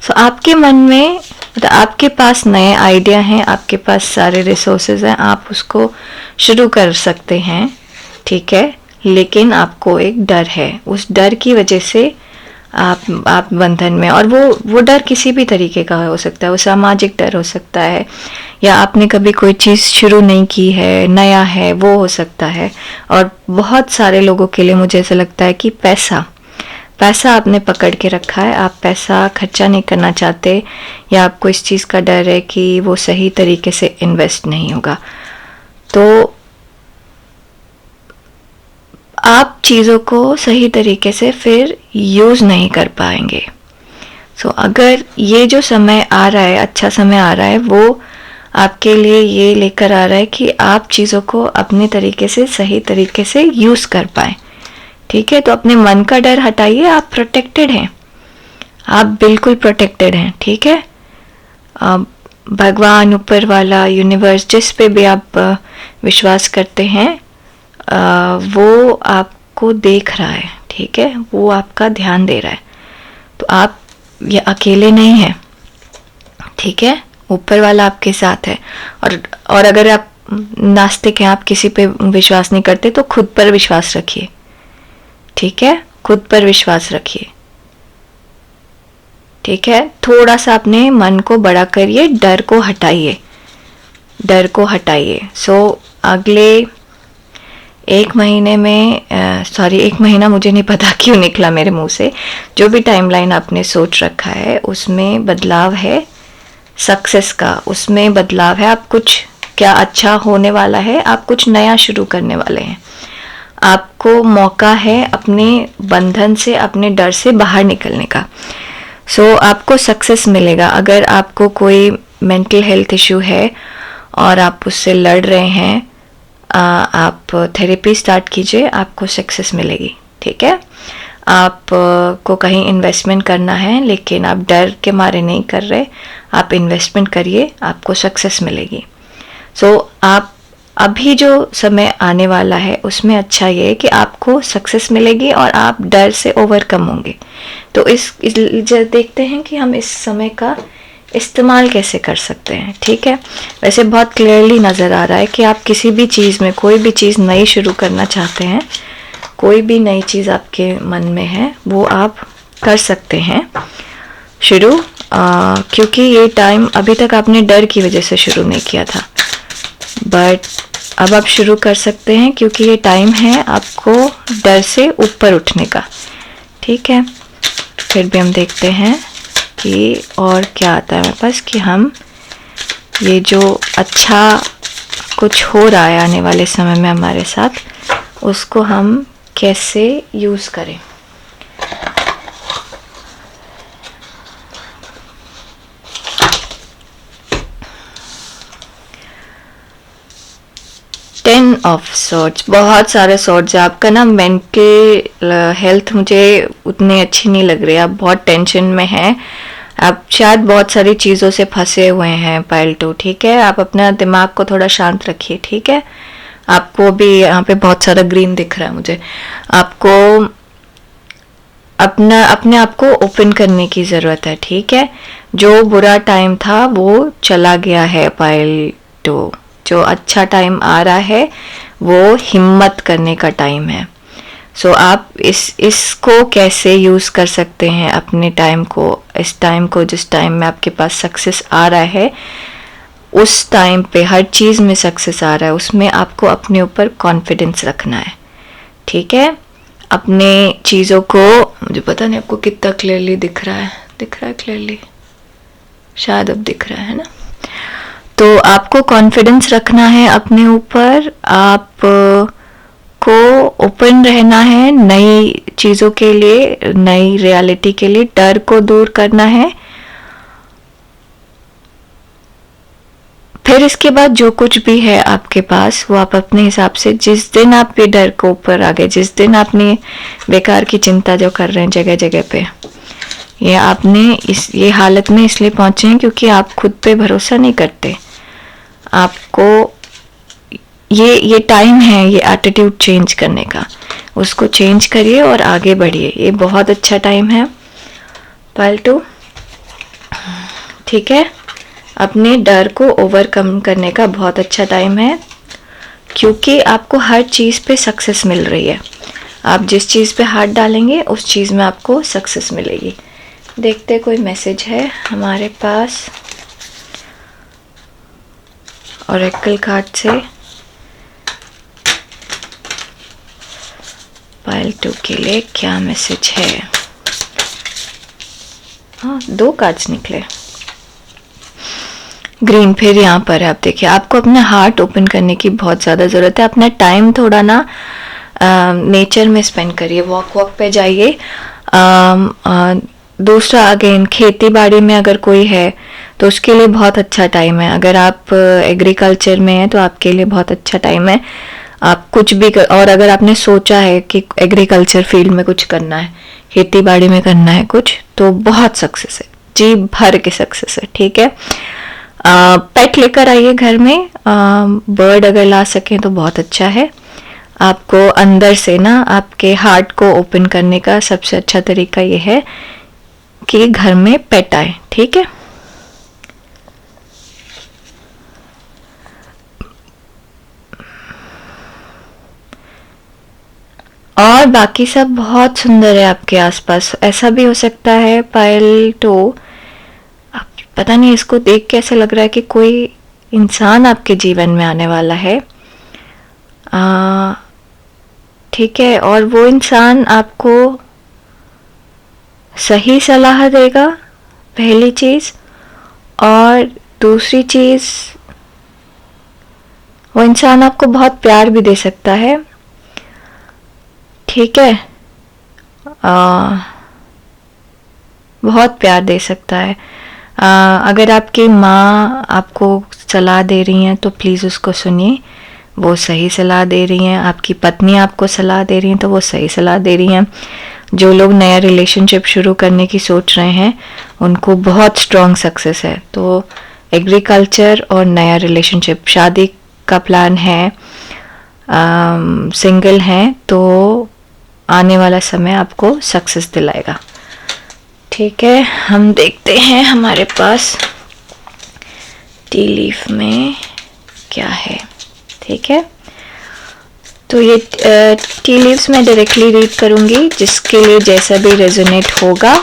So आपके मन में, मतलब आपके पास नए आइडिया हैं, आपके पास सारे रिसोर्सेज हैं, आप उसको शुरू कर सकते हैं, ठीक है, लेकिन आपको एक डर है। उस डर की वजह से आप बंधन में, और वो डर किसी भी तरीके का हो सकता है, वो सामाजिक डर हो सकता है, या आपने कभी कोई चीज़ शुरू नहीं की है, नया है, वो हो सकता है। और बहुत सारे लोगों के लिए मुझे ऐसा लगता है कि पैसा आपने पकड़ के रखा है, आप पैसा खर्चा नहीं करना चाहते, या आपको इस चीज़ का डर है कि वो सही तरीके से इन्वेस्ट नहीं होगा, तो आप चीज़ों को सही तरीके से फिर यूज़ नहीं कर पाएंगे। सो अगर ये जो समय आ रहा है, अच्छा समय आ रहा है, वो आपके लिए ये लेकर आ रहा है कि आप चीज़ों को अपने तरीके से, सही तरीके से यूज़ कर पाएँ, ठीक है। तो अपने मन का डर हटाइए, आप प्रोटेक्टेड हैं, आप बिल्कुल प्रोटेक्टेड हैं, ठीक है। भगवान, ऊपर वाला, यूनिवर्स, जिस पे भी आप विश्वास करते हैं, वो आपको देख रहा है, ठीक है, वो आपका ध्यान दे रहा है। तो आप ये अकेले नहीं हैं, ठीक है, ऊपर वाला आपके साथ है। और अगर आप नास्तिक हैं, आप किसी पे विश्वास नहीं करते, तो खुद पर विश्वास रखिए, ठीक है, खुद पर विश्वास रखिए, ठीक है। थोड़ा सा अपने मन को बड़ा करिए, डर को हटाइए, डर को हटाइए। सो अगले एक महीने में एक महीना मुझे नहीं पता क्यों निकला मेरे मुंह से, जो भी टाइमलाइन आपने सोच रखा है उसमें बदलाव है, सक्सेस का उसमें बदलाव है। आप कुछ क्या अच्छा होने वाला है, आप कुछ नया शुरू करने वाले हैं, आपको मौका है अपने बंधन से, अपने डर से बाहर निकलने का। सो आपको सक्सेस मिलेगा। अगर आपको कोई मेंटल हेल्थ इशू है और आप उससे लड़ रहे हैं, आप थेरेपी स्टार्ट कीजिए, आपको सक्सेस मिलेगी। ठीक है, आप को कहीं इन्वेस्टमेंट करना है लेकिन आप डर के मारे नहीं कर रहे, आप इन्वेस्टमेंट करिए, आपको सक्सेस मिलेगी। सो आप अभी जो समय आने वाला है उसमें अच्छा ये है कि आपको सक्सेस मिलेगी और आप डर से ओवरकम होंगे। तो इस देखते हैं कि हम इस समय का इस्तेमाल कैसे कर सकते हैं। ठीक है, वैसे बहुत क्लियरली नज़र आ रहा है कि आप किसी भी चीज़ में कोई भी चीज़ नई शुरू करना चाहते हैं, कोई भी नई चीज़ आपके मन में है वो आप कर सकते हैं शुरू, क्योंकि ये टाइम अभी तक आपने डर की वजह से शुरू नहीं किया था, बट अब आप शुरू कर सकते हैं क्योंकि ये टाइम है आपको डर से ऊपर उठने का। ठीक है, फिर भी हम देखते हैं कि और क्या आता है मेरे पास, कि हम ये जो अच्छा कुछ हो रहा है आने वाले समय में हमारे साथ, उसको हम कैसे यूज़ करें। टेन ऑफ सॉर्ड्स, बहुत सारे सॉर्ड्स है। आपका ना मेंटल हेल्थ मुझे उतनी अच्छी नहीं लग रही, आप बहुत टेंशन में हैं, आप शायद बहुत सारी चीज़ों से फंसे हुए हैं पाइल 2। ठीक है, आप अपना दिमाग को थोड़ा शांत रखिए। ठीक है, आपको भी यहाँ पे बहुत सारा ग्रीन दिख रहा है मुझे, आपको अपने आप को ओपन करने की ज़रूरत है। ठीक है, जो बुरा टाइम था वो चला गया है पाइल 2, जो अच्छा टाइम आ रहा है वो हिम्मत करने का टाइम है। सो आप इसको कैसे यूज़ कर सकते हैं अपने टाइम को, इस टाइम को जिस टाइम में आपके पास सक्सेस आ रहा है, उस टाइम पे हर चीज़ में सक्सेस आ रहा है, उसमें आपको अपने ऊपर कॉन्फिडेंस रखना है। ठीक है, अपने चीज़ों को, मुझे पता नहीं आपको कितना क्लियरली दिख रहा है क्लियरली, शायद अब दिख रहा है ना। तो आपको कॉन्फिडेंस रखना है अपने ऊपर, आप को ओपन रहना है नई चीज़ों के लिए, नई रियलिटी के लिए, डर को दूर करना है। फिर इसके बाद जो कुछ भी है आपके पास वो आप अपने हिसाब से, जिस दिन आप ये डर को ऊपर आ गए, जिस दिन आपने बेकार की चिंता जो कर रहे हैं जगह जगह पे, ये आपने ये हालत में इसलिए पहुंचे हैं क्योंकि आप खुद पे भरोसा नहीं करते। आपको ये टाइम है ये एटीट्यूड चेंज करने का, उसको चेंज करिए और आगे बढ़िए। ये बहुत अच्छा टाइम है पाइल 2। ठीक है, अपने डर को ओवरकम करने का बहुत अच्छा टाइम है, क्योंकि आपको हर चीज़ पे सक्सेस मिल रही है। आप जिस चीज़ पे हाथ डालेंगे उस चीज़ में आपको सक्सेस मिलेगी। देखते कोई मैसेज है हमारे पास ओरेकल कार्ड से पाइल 2 के लिए क्या मैसेज है। हाँ, 2 कार्ड्स निकले ग्रीन। फिर यहाँ पर है, आप देखिए, आपको अपना हार्ट ओपन करने की बहुत ज़्यादा ज़रूरत है। अपना टाइम थोड़ा ना नेचर में स्पेंड करिए, वॉक पे जाइए। दूसरा, अगेन खेती बाड़ी में अगर कोई है तो उसके लिए बहुत अच्छा टाइम है। अगर आप एग्रीकल्चर में हैं तो आपके लिए बहुत अच्छा टाइम है। आप कुछ भी और अगर आपने सोचा है कि एग्रीकल्चर फील्ड में कुछ करना है, खेती बाड़ी में करना है कुछ, तो बहुत सक्सेस है, जी भर के सक्सेस है। ठीक है, पेट लेकर आइए घर में, बर्ड अगर ला सकें तो बहुत अच्छा है। आपको अंदर से ना आपके हार्ट को ओपन करने का सबसे अच्छा तरीका ये है कि घर में पेट आए। ठीक है, और बाकी सब बहुत सुंदर है आपके आसपास। ऐसा भी हो सकता है पाइल 2, पता नहीं इसको देख के ऐसा लग रहा है कि कोई इंसान आपके जीवन में आने वाला है। ठीक है, और वो इंसान आपको सही सलाह देगा, पहली चीज। और दूसरी चीज, वो इंसान आपको बहुत प्यार भी दे सकता है, ठीक है, बहुत प्यार दे सकता है। अगर आपकी माँ आपको सलाह दे रही हैं तो प्लीज़ उसको सुनिए, वो सही सलाह दे रही हैं। आपकी पत्नी आपको सलाह दे रही हैं तो वो सही सलाह दे रही हैं। जो लोग नया रिलेशनशिप शुरू करने की सोच रहे हैं उनको बहुत स्ट्रॉन्ग सक्सेस है। तो एग्रीकल्चर और नया रिलेशनशिप, शादी का प्लान है, सिंगल हैं, तो आने वाला समय आपको सक्सेस दिलाएगा। ठीक है, हम देखते हैं हमारे पास टी लीफ में क्या है। ठीक है, तो ये टी लीव्स मैं डायरेक्टली रीड करूँगी, जिसके लिए जैसा भी रेजोनेट होगा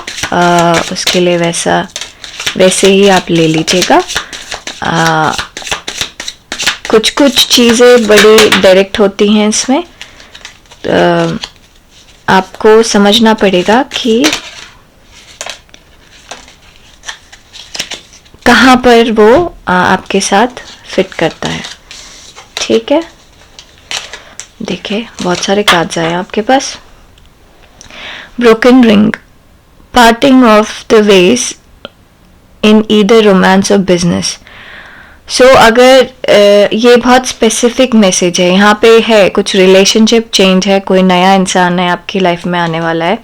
उसके लिए वैसे ही आप ले लीजिएगा। कुछ कुछ चीज़ें बड़ी डायरेक्ट होती हैं इसमें, आपको समझना पड़ेगा कि कहाँ पर वो आपके साथ फिट करता है। ठीक है, देखिए बहुत सारे कार्ड्स आए आपके पास। Broken ring, parting of the ways in either romance और बिजनेस। सो अगर ये बहुत स्पेसिफिक मैसेज है, यहाँ पे है कुछ रिलेशनशिप चेंज है, कोई नया इंसान है आपकी लाइफ में आने वाला है।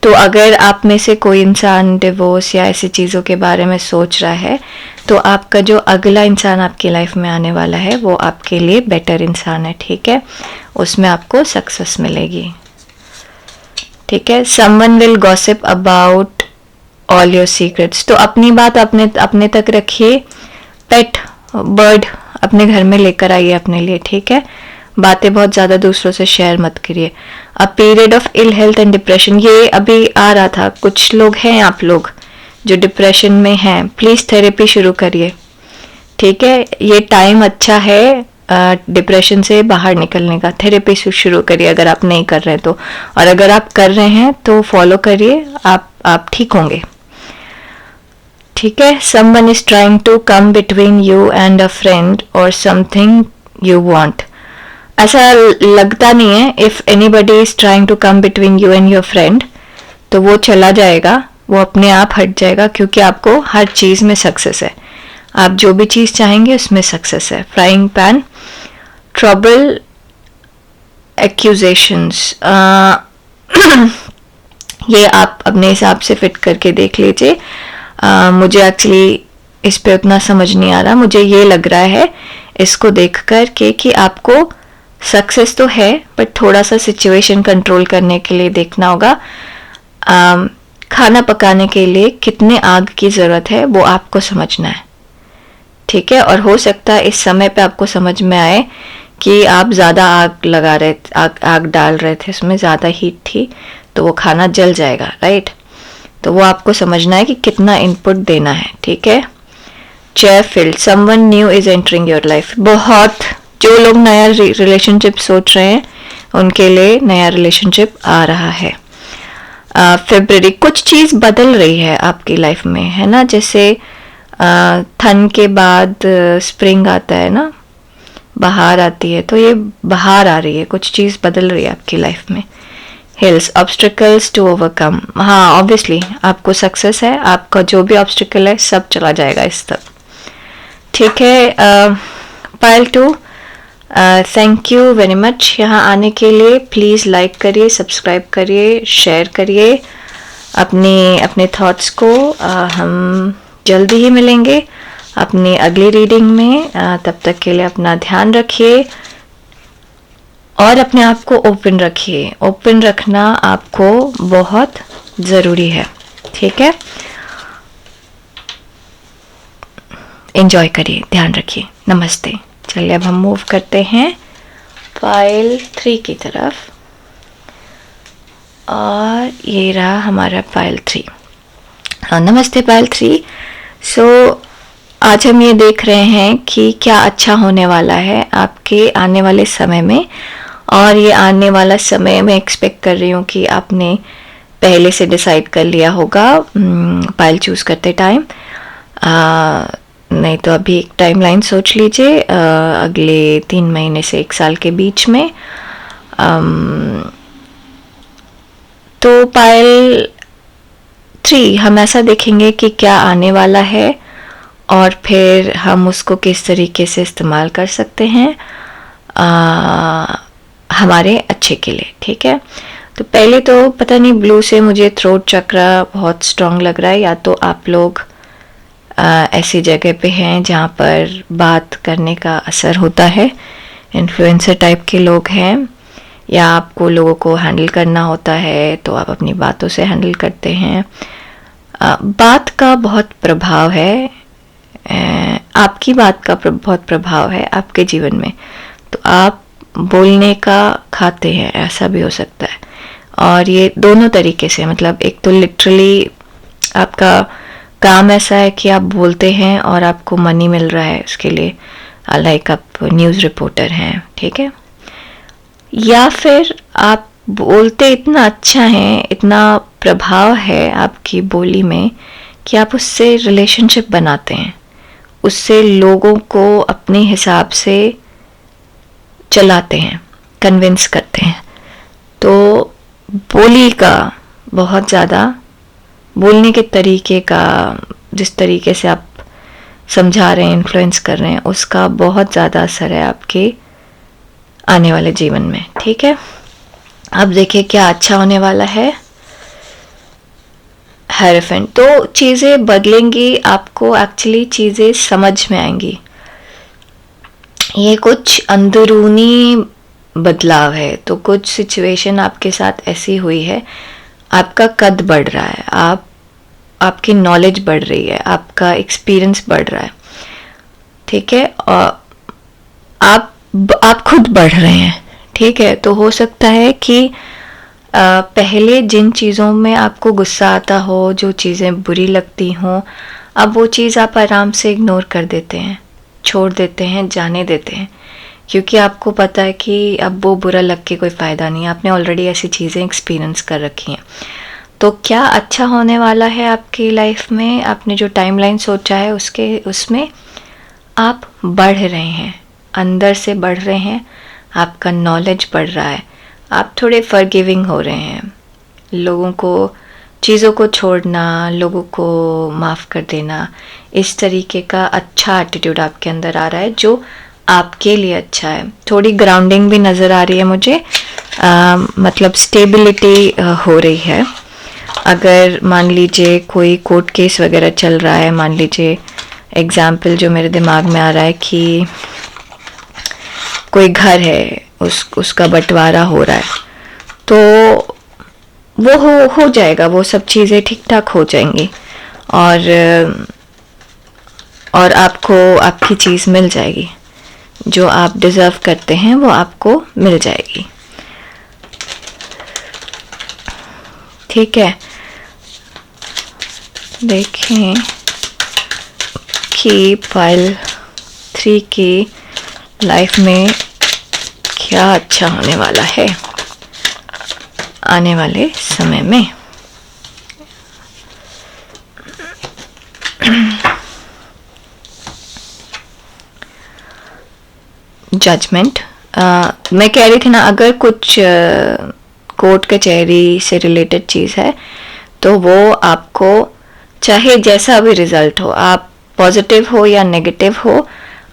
तो अगर आप में से कोई इंसान डिवोर्स या ऐसी चीज़ों के बारे में सोच रहा है, तो आपका जो अगला इंसान आपकी लाइफ में आने वाला है वो आपके लिए बेटर इंसान है। ठीक है, उसमें आपको सक्सेस मिलेगी। ठीक है, someone will gossip about all your secrets. तो अपनी बात अपने तक रखिए। पेट बर्ड अपने घर में लेकर आइए अपने लिए। ठीक है, बातें बहुत ज़्यादा दूसरों से शेयर मत करिए। A period of ill health and depression, ये अभी आ रहा था। कुछ लोग हैं, आप लोग जो डिप्रेशन में हैं, प्लीज़ थेरेपी शुरू करिए। ठीक है, ये टाइम अच्छा है डिप्रेशन से बाहर निकलने का। थेरेपी शुरू करिए अगर आप नहीं कर रहे हैं तो, और अगर आप कर रहे हैं तो फॉलो करिए, आप ठीक होंगे। ठीक है, someone is trying to come between you and a friend और समथिंग यू वांट। ऐसा लगता नहीं है, if anybody is trying to come between you and your friend, तो वो चला जाएगा, वो अपने आप हट जाएगा, क्योंकि आपको हर चीज़ में सक्सेस है। आप जो भी चीज़ चाहेंगे उसमें सक्सेस है। फ्राइंग पैन, ट्रबल, एक्यूजेशंस, ये आप अपने हिसाब से फिट करके देख लीजिए। मुझे एक्चुअली इस पे उतना समझ नहीं आ रहा। मुझे ये लग रहा है इसको देख कर के कि आपको सक्सेस तो है, बट थोड़ा सा सिचुएशन कंट्रोल करने के लिए देखना होगा। खाना पकाने के लिए कितने आग की ज़रूरत है वो आपको समझना है। ठीक है, और हो सकता है इस समय पे आपको समझ में आए कि आप ज़्यादा आग डाल रहे थे, इसमें ज़्यादा हीट थी, तो वो खाना जल जाएगा। राइट, तो वो आपको समझना है कि कितना इनपुट देना है। ठीक है, chair field, someone new is entering your life. बहुत जो लोग नया रिलेशनशिप सोच रहे हैं उनके लिए नया रिलेशनशिप आ रहा है। फरवरी, कुछ चीज़ बदल रही है आपकी लाइफ में, है ना। जैसे ठंड के बाद स्प्रिंग आता है ना, बहार आती है, तो ये बहार आ रही है, कुछ चीज़ बदल रही है आपकी लाइफ में। Hills, obstacles to overcome. हाँ, ऑब्वियसली आपको सक्सेस है, आपका जो भी ऑब्स्टिकल है सब चला जाएगा इस तक। ठीक है, pile 2, thank you very much यहाँ आने के लिए। प्लीज़ लाइक करिए, सब्सक्राइब करिए, शेयर करिए अपने थॉट्स को। हम जल्दी ही मिलेंगे अपनी अगली रीडिंग में। तब तक के लिए अपना ध्यान रखिए और अपने आप को ओपन रखिए। ओपन रखना आपको बहुत ज़रूरी है। ठीक है, एंजॉय करिए, ध्यान रखिए। नमस्ते। चलिए अब हम मूव करते हैं पाइल 3 की तरफ, और ये रहा हमारा पाइल 3। नमस्ते पाइल 3। सो आज हम ये देख रहे हैं कि क्या अच्छा होने वाला है आपके आने वाले समय में, और ये आने वाला समय मैं एक्सपेक्ट कर रही हूँ कि आपने पहले से डिसाइड कर लिया होगा पाइल चूज़ करते टाइम। नहीं तो अभी एक टाइमलाइन सोच लीजिए, अगले 3 महीने से 1 साल के बीच में। तो पाइल 3 हम ऐसा देखेंगे कि क्या आने वाला है और फिर हम उसको किस तरीके से इस्तेमाल कर सकते हैं हमारे अच्छे के लिए। ठीक है, तो पहले तो पता नहीं ब्लू से मुझे थ्रोट चक्र बहुत स्ट्रॉन्ग लग रहा है, या तो आप लोग ऐसी जगह पे हैं जहाँ पर बात करने का असर होता है, इन्फ्लुएंसर टाइप के लोग हैं, या आपको लोगों को हैंडल करना होता है तो आप अपनी बातों से हैंडल करते हैं। बात का बहुत प्रभाव है, आपकी बात का बहुत प्रभाव है आपके जीवन में, तो आप बोलने का खाते हैं, ऐसा भी हो सकता है। और ये दोनों तरीके से, मतलब एक तो लिटरली आपका काम ऐसा है कि आप बोलते हैं और आपको मनी मिल रहा है उसके लिए, लाइक आप न्यूज़ रिपोर्टर हैं, ठीक है, या फिर आप बोलते इतना अच्छा है, इतना प्रभाव है आपकी बोली में कि आप उससे रिलेशनशिप बनाते हैं, उससे लोगों को अपने हिसाब से चलाते हैं, कन्विंस करते हैं। तो बोली का बहुत ज़्यादा, बोलने के तरीके का, जिस तरीके से आप समझा रहे हैं, इन्फ्लुएंस कर रहे हैं, उसका बहुत ज़्यादा असर है आपके आने वाले जीवन में। ठीक है, अब देखिए क्या अच्छा होने वाला है। हेरोफेंट, तो चीज़ें बदलेंगी, आपको एक्चुअली चीज़ें समझ में आएंगी। ये कुछ अंदरूनी बदलाव है, तो कुछ सिचुएशन आपके साथ ऐसी हुई है, आपका कद बढ़ रहा है, आपकी नॉलेज बढ़ रही है, आपका एक्सपीरियंस बढ़ रहा है, ठीक है, और आप खुद बढ़ रहे हैं। ठीक है, तो हो सकता है कि पहले जिन चीज़ों में आपको गुस्सा आता हो, जो चीज़ें बुरी लगती हों, अब वो चीज़ आप आराम से इग्नोर कर देते हैं, छोड़ देते हैं, जाने देते हैं, क्योंकि आपको पता है कि अब वो बुरा लग के कोई फ़ायदा नहीं है, आपने ऑलरेडी ऐसी चीज़ें एक्सपीरियंस कर रखी हैं। तो क्या अच्छा होने वाला है आपकी लाइफ में, आपने जो टाइमलाइन सोचा है उसमें आप बढ़ रहे हैं, अंदर से बढ़ रहे हैं, आपका नॉलेज बढ़ रहा है, आप थोड़े फॉरगिविंग हो रहे हैं, लोगों को, चीज़ों को छोड़ना, लोगों को माफ़ कर देना, इस तरीके का अच्छा एटीट्यूड आपके अंदर आ रहा है जो आपके लिए अच्छा है। थोड़ी ग्राउंडिंग भी नज़र आ रही है मुझे, मतलब स्टेबिलिटी हो रही है। अगर मान लीजिए कोई कोर्ट केस वगैरह चल रहा है, मान लीजिए एग्जाम्पल जो मेरे दिमाग में आ रहा है कि कोई घर है, उसका बंटवारा हो रहा है, तो वो हो जाएगा, वो सब चीज़ें ठीक ठाक हो जाएंगी, और आपको आपकी चीज़ मिल जाएगी, जो आप डिज़र्व करते हैं वो आपको मिल जाएगी। ठीक है, देखें कि पाइल 3 की लाइफ में क्या अच्छा होने वाला है आने वाले समय में। जजमेंट, मैं कह रही थी ना, अगर कुछ कोर्ट कचहरी से रिलेटेड चीज़ है तो वो आपको, चाहे जैसा भी रिजल्ट हो, आप पॉजिटिव हो या नेगेटिव हो,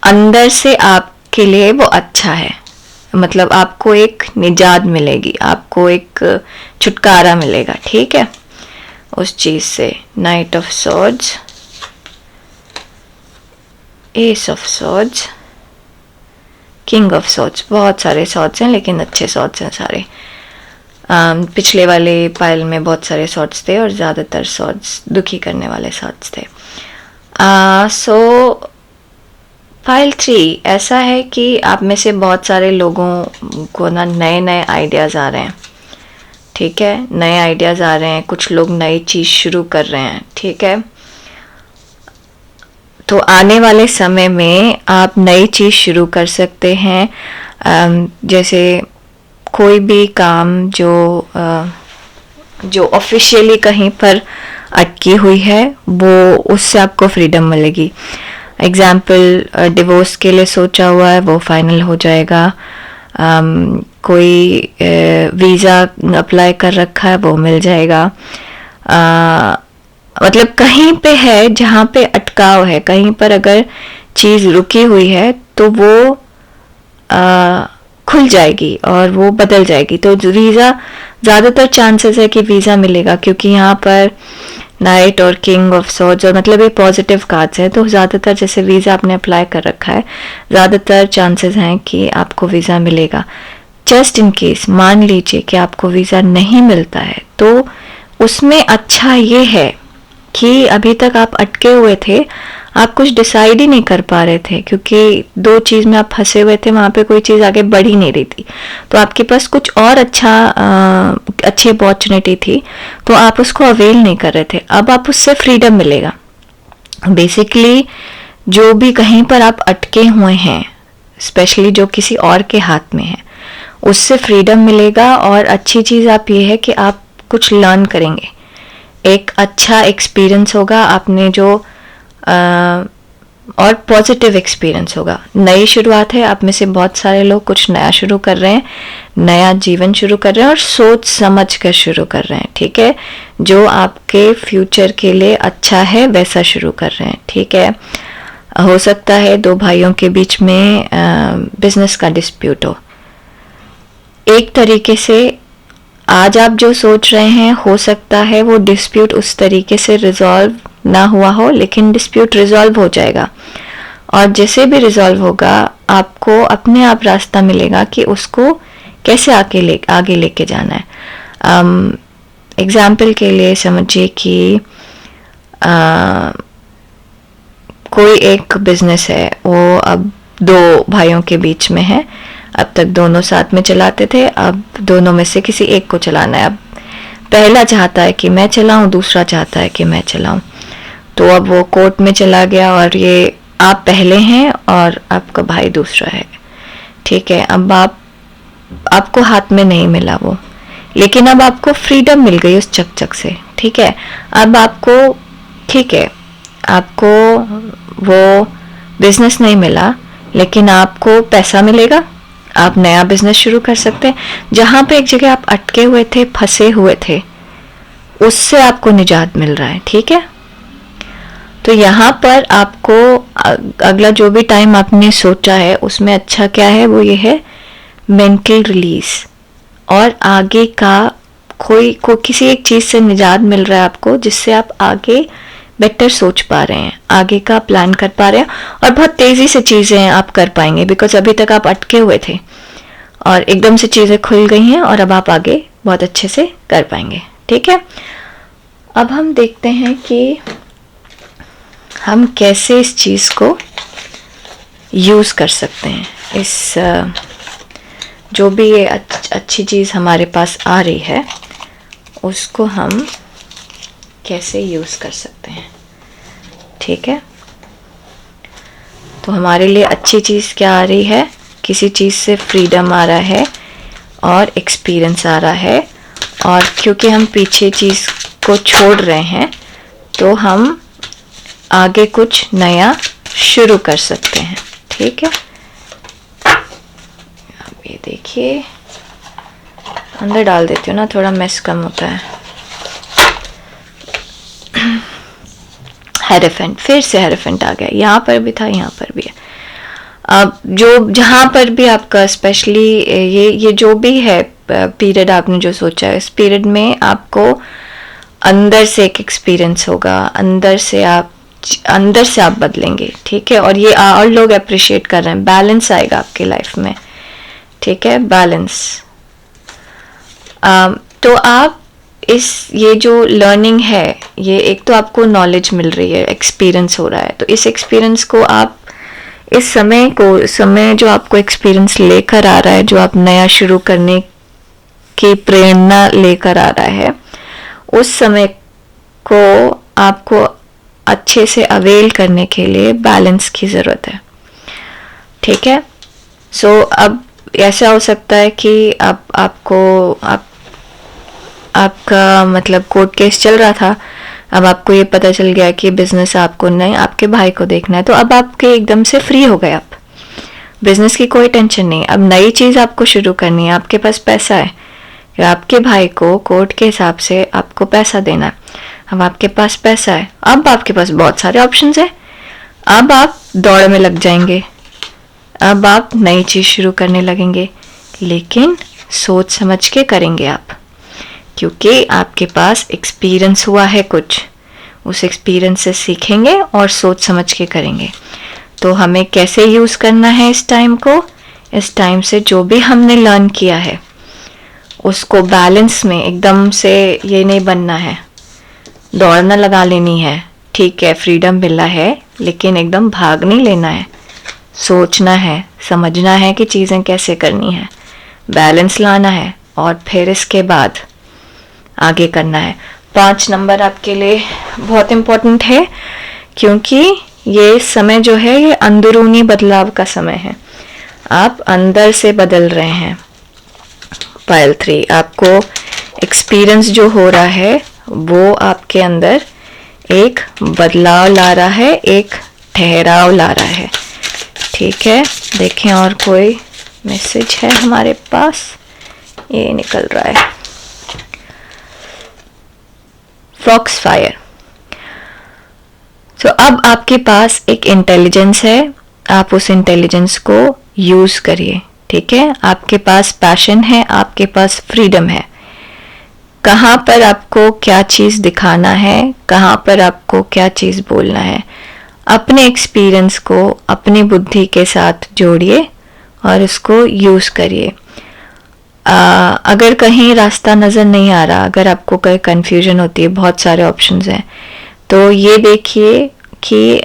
अंदर से आपके लिए वो अच्छा है, मतलब आपको एक निजात मिलेगी, आपको एक छुटकारा मिलेगा। ठीक है, उस चीज़ से। Night of swords, S of swords, king of swords, बहुत सारे सॉर्ड्स हैं लेकिन अच्छे सॉर्ड्स हैं सारे। पिछले वाले पाइल में बहुत सारे सॉर्ड्स थे और ज़्यादातर सॉर्ड्स दुखी करने वाले सॉर्ड्स थे। सो पाइल 3 ऐसा है कि आप में से बहुत सारे लोगों को ना नए नए आइडियाज़ आ रहे हैं। ठीक है, नए आइडियाज़ आ रहे हैं, कुछ लोग नई चीज़ शुरू कर रहे हैं। ठीक है, तो आने वाले समय में आप नई चीज़ शुरू कर सकते हैं। जैसे कोई भी काम जो ऑफिशियली कहीं पर अटकी हुई है वो उससे आपको फ्रीडम मिलेगी. एग्जाम्पल, डिवोर्स के लिए सोचा हुआ है वो फाइनल हो जाएगा. कोई वीज़ा अप्लाई कर रखा है वो मिल जाएगा. मतलब कहीं पे है जहाँ पे अटकाव है, कहीं पर अगर चीज़ रुकी हुई है तो वो खुल जाएगी और वो बदल जाएगी. तो वीज़ा ज़्यादातर चांसेस है कि वीज़ा मिलेगा, क्योंकि यहाँ पर नाइट और किंग ऑफ सॉर्ड्स और मतलब ये पॉजिटिव कार्ड्स हैं. तो ज़्यादातर जैसे वीज़ा आपने अप्लाई कर रखा है, ज़्यादातर चांसेस हैं कि आपको वीज़ा मिलेगा. जस्ट इन केस मान लीजिए कि आपको वीज़ा नहीं मिलता है, तो उसमें अच्छा ये है कि अभी तक आप अटके हुए थे, आप कुछ डिसाइड ही नहीं कर पा रहे थे, क्योंकि दो चीज़ में आप फंसे हुए थे, वहाँ पे कोई चीज़ आगे बढ़ ही नहीं रही थी. तो आपके पास कुछ और अच्छी अपॉर्चुनिटी थी, तो आप उसको अवेल नहीं कर रहे थे. अब आप उससे फ्रीडम मिलेगा. बेसिकली जो भी कहीं पर आप अटके हुए हैं, स्पेशली जो किसी और के हाथ में है, उससे फ्रीडम मिलेगा. और अच्छी चीज़ आप ये है कि आप कुछ लर्न करेंगे, एक अच्छा एक्सपीरियंस होगा आपने जो और पॉजिटिव एक्सपीरियंस होगा. नई शुरुआत है, आप में से बहुत सारे लोग कुछ नया शुरू कर रहे हैं, नया जीवन शुरू कर रहे हैं और सोच समझ कर शुरू कर रहे हैं. ठीक है, जो आपके फ्यूचर के लिए अच्छा है वैसा शुरू कर रहे हैं. ठीक है, हो सकता है दो भाइयों के बीच में बिजनेस का डिस्प्यूट हो. एक तरीके से आज आप जो सोच रहे हैं, हो सकता है वो डिस्प्यूट उस तरीके से रिजॉल्व ना हुआ हो, लेकिन डिस्प्यूट रिजॉल्व हो जाएगा. और जैसे भी रिजॉल्व होगा, आपको अपने आप रास्ता मिलेगा कि उसको कैसे आगे लेके जाना है. एग्जाम्पल के लिए समझिए कि कोई एक बिजनेस है, वो अब दो भाइयों के बीच में है. अब तक दोनों साथ में चलाते थे, अब दोनों में से किसी एक को चलाना है. अब पहला चाहता है कि मैं चलाऊं, दूसरा चाहता है कि मैं चलाऊं. तो अब वो कोर्ट में चला गया और ये आप पहले हैं और आपका भाई दूसरा है. ठीक है, अब आपको हाथ में नहीं मिला वो, लेकिन अब आपको फ्रीडम मिल गई उस चकचक से. ठीक है, अब आपको, ठीक है, आपको वो बिजनेस नहीं मिला, लेकिन आपको पैसा मिलेगा, आप नया बिजनेस शुरू कर सकते हैं. जहाँ पे एक जगह आप अटके हुए थे, फंसे हुए थे, उससे आपको निजात मिल रहा है. ठीक है, तो यहाँ पर आपको अगला जो भी टाइम आपने सोचा है उसमें अच्छा क्या है, वो ये है मेंटल रिलीज. और आगे का किसी एक चीज़ से निजात मिल रहा है आपको, जिससे आप आगे बेटर सोच पा रहे हैं, आगे का प्लान कर पा रहे हैं और बहुत तेज़ी से चीज़ें आप कर पाएंगे. बिकॉज अभी तक आप अटके हुए थे और एकदम से चीज़ें खुल गई हैं और अब आप आगे बहुत अच्छे से कर पाएंगे. ठीक है, अब हम देखते हैं कि हम कैसे इस चीज़ को यूज़ कर सकते हैं. इस जो भी ये अच्छी चीज़ हमारे पास आ रही है, उसको हम कैसे यूज़ कर सकते हैं. ठीक है, तो हमारे लिए अच्छी चीज़ क्या आ रही है, किसी चीज़ से फ्रीडम आ रहा है और एक्सपीरियंस आ रहा है. और क्योंकि हम पीछे चीज़ को छोड़ रहे हैं, तो हम आगे कुछ नया शुरू कर सकते हैं. ठीक है, अब ये देखिए, अंदर डाल देती हूँ ना, थोड़ा मेस कम होता है. हेरेफेंट, फिर से हेरेफेंट आ गया. यहाँ पर भी था, यहाँ पर भी है. अब जहाँ पर भी आपका स्पेशली ये जो भी है पीरियड आपने जो सोचा है, इस पीरियड में आपको अंदर से एक एक्सपीरियंस होगा, अंदर से आप बदलेंगे. ठीक है, और ये और लोग अप्रिशिएट कर रहे हैं. बैलेंस आएगा आपके लाइफ में. ठीक है, बैलेंस. तो आप ये जो लर्निंग है, ये एक तो आपको नॉलेज मिल रही है, एक्सपीरियंस हो रहा है. तो इस एक्सपीरियंस को आप इस समय जो आपको एक्सपीरियंस लेकर आ रहा है, जो आप नया शुरू करने की प्रेरणा लेकर आ रहा है, उस समय को आपको अच्छे से अवेल करने के लिए बैलेंस की ज़रूरत है. ठीक है, सो अब ऐसा हो सकता है कि आपका मतलब कोर्ट केस चल रहा था, अब आपको ये पता चल गया कि बिजनेस आपको नहीं, आपके भाई को देखना है, तो अब आपके एकदम से फ्री हो गए आप, बिजनेस की कोई टेंशन नहीं। अब नई चीज़ आपको शुरू करनी है, आपके पास पैसा है, आपके भाई को कोर्ट के हिसाब से आपको पैसा देना है, अब आपके पास पैसा है, अब आपके पास बहुत सारे ऑप्शंस है, अब आप दौड़ में लग जाएंगे, अब आप नई चीज़ शुरू करने लगेंगे, लेकिन सोच समझ के करेंगे आप, क्योंकि आपके पास एक्सपीरियंस हुआ है कुछ, उस एक्सपीरियंस से सीखेंगे और सोच समझ के करेंगे। तो हमें कैसे यूज़ करना है इस टाइम को, इस टाइम से जो भी हमने लर्न किया है उसको बैलेंस में, एकदम से ये नहीं बनना है, दौड़ना लगा लेनी है, ठीक है फ्रीडम मिला है, लेकिन एकदम भाग नहीं लेना है, सोचना है, समझना है कि चीज़ें कैसे करनी है, बैलेंस लाना है, और फिर इसके बाद आगे करना है। 5 नंबर आपके लिए बहुत इम्पोर्टेंट है, क्योंकि ये समय जो है ये अंदरूनी बदलाव का समय है, आप अंदर से बदल रहे हैं। पाइल 3, आपको एक्सपीरियंस जो हो रहा है वो आपके अंदर एक बदलाव ला रहा है, एक ठहराव ला रहा है, ठीक है। देखें और कोई मैसेज है हमारे पास, ये निकल रहा है फॉक्स फायर। तो अब आपके पास एक इंटेलिजेंस है, आप उस इंटेलिजेंस को यूज करिए, ठीक है। आपके पास पैशन है, आपके पास फ्रीडम है, कहाँ पर आपको क्या चीज़ दिखाना है, कहाँ पर आपको क्या चीज़ बोलना है, अपने एक्सपीरियंस को अपनी बुद्धि के साथ जोड़िए और उसको यूज़ करिए। अगर कहीं रास्ता नज़र नहीं आ रहा, अगर आपको कहीं कन्फ्यूजन होती है, बहुत सारे ऑप्शंस हैं, तो ये देखिए कि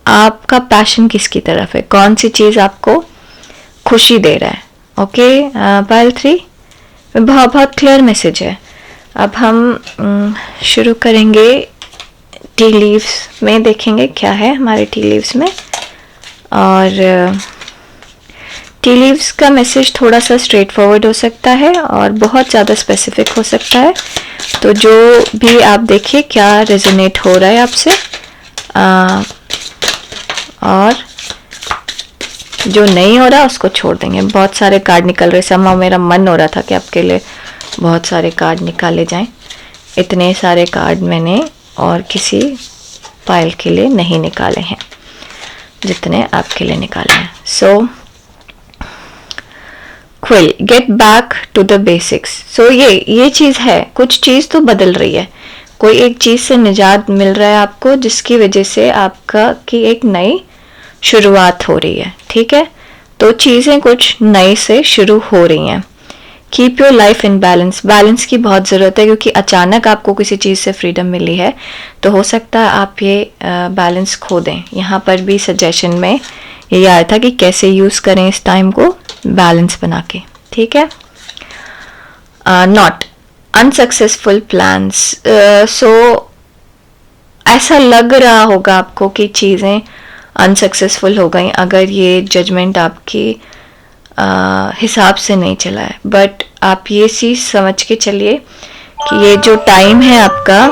आपका पैशन किसकी तरफ है, कौन सी चीज़ आपको खुशी दे रहा है। ओके पाइल 3, बहुत बहुत क्लियर मैसेज है। अब हम शुरू करेंगे टी लीव्स में, देखेंगे क्या है हमारे टी लीव्स में। और टी लीव्स का मैसेज थोड़ा सा स्ट्रेट फॉरवर्ड हो सकता है और बहुत ज़्यादा स्पेसिफिक हो सकता है, तो जो भी आप देखिए क्या रेजोनेट हो रहा है आपसे, और जो नहीं हो रहा उसको छोड़ देंगे। बहुत सारे कार्ड निकल रहे, समय मेरा मन हो रहा था कि आपके लिए बहुत सारे कार्ड निकाले जाएं, इतने सारे कार्ड मैंने और किसी पाइल के लिए नहीं निकाले हैं जितने आपके लिए निकाले हैं। So quill, get back to the basics. So ये चीज़ है, कुछ चीज़ तो बदल रही है, कोई एक चीज़ से निजात मिल रहा है आपको, जिसकी वजह से आपका की एक नई शुरुआत हो रही है, ठीक है। तो चीज़ें कुछ नए से शुरू हो रही हैं। Keep your life in balance, balance की बहुत ज़रूरत है, क्योंकि अचानक आपको किसी चीज़ से फ्रीडम मिली है तो हो सकता है आप ये बैलेंस खो दें। यहाँ पर भी सजेशन में ये आया था कि कैसे यूज़ करें इस टाइम को बैलेंस बना के, ठीक है। नॉट अनसक्सेसफुल प्लान्स, सो ऐसा लग रहा होगा आपको कि चीज़ें अनसक्सेसफुल हो गई अगर ये जजमेंट आपकी हिसाब से नहीं चला है, बट आप ये चीज़ समझ के चलिए कि ये जो टाइम है आपका,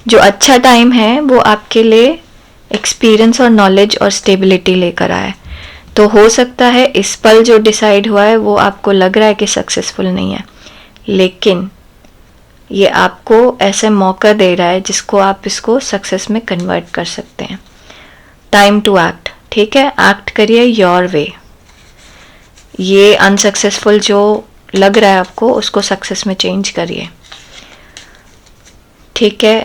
जो अच्छा टाइम है, वो आपके लिए एक्सपीरियंस और नॉलेज और स्टेबिलिटी लेकर आए। तो हो सकता है इस पल जो डिसाइड हुआ है वो आपको लग रहा है कि सक्सेसफुल नहीं है, लेकिन ये आपको ऐसे मौका दे रहा है जिसको आप इसको सक्सेस में कन्वर्ट कर सकते हैं। टाइम टू एक्ट, ठीक है, एक्ट करिए योर वे। ये अनसक्सेसफुल जो लग रहा है आपको उसको सक्सेस में चेंज करिए, ठीक है।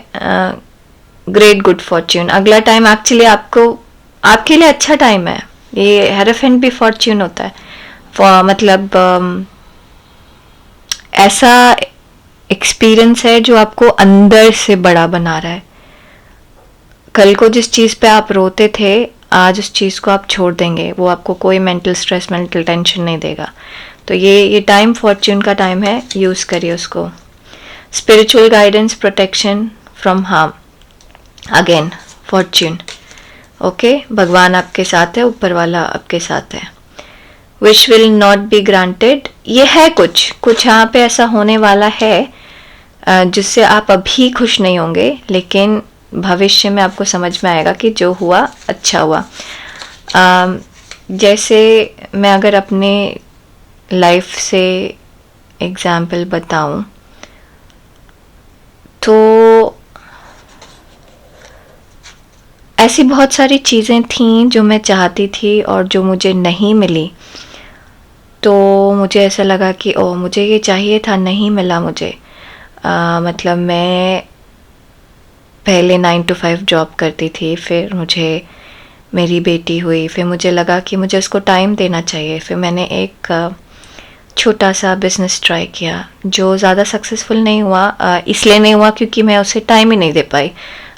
ग्रेट गुड फॉर्च्यून, अगला टाइम एक्चुअली आपके लिए अच्छा टाइम है। ये हेरोफेंट भी फॉर्च्यून होता है, मतलब ऐसा एक्सपीरियंस है जो आपको अंदर से बड़ा बना रहा है। कल को जिस चीज़ पे आप रोते थे, आज उस चीज़ को आप छोड़ देंगे, वो आपको कोई मेंटल स्ट्रेस, मेंटल टेंशन नहीं देगा। तो ये टाइम फॉर्च्यून का टाइम है, यूज़ करिए उसको। Spiritual guidance, protection from harm, again Fortune, okay. भगवान आपके साथ है, ऊपर वाला आपके साथ है। Wish will not be granted, ये है कुछ यहाँ पे ऐसा होने वाला है जिससे आप अभी खुश नहीं होंगे, लेकिन भविष्य में आपको समझ में आएगा कि जो हुआ अच्छा हुआ। जैसे मैं अगर अपने लाइफ से एग्जाम्पल बताऊं तो ऐसी बहुत सारी चीज़ें थीं जो मैं चाहती थी और जो मुझे नहीं मिली, तो मुझे ऐसा लगा कि ओ मुझे ये चाहिए था, नहीं मिला मुझे। मतलब मैं पहले 9 to 5 जॉब करती थी, फिर मुझे मेरी बेटी हुई, फिर मुझे लगा कि मुझे उसको टाइम देना चाहिए। फिर मैंने एक छोटा सा बिज़नेस ट्राई किया जो ज़्यादा सक्सेसफुल नहीं हुआ, इसलिए नहीं हुआ क्योंकि मैं उसे टाइम ही नहीं दे पाई।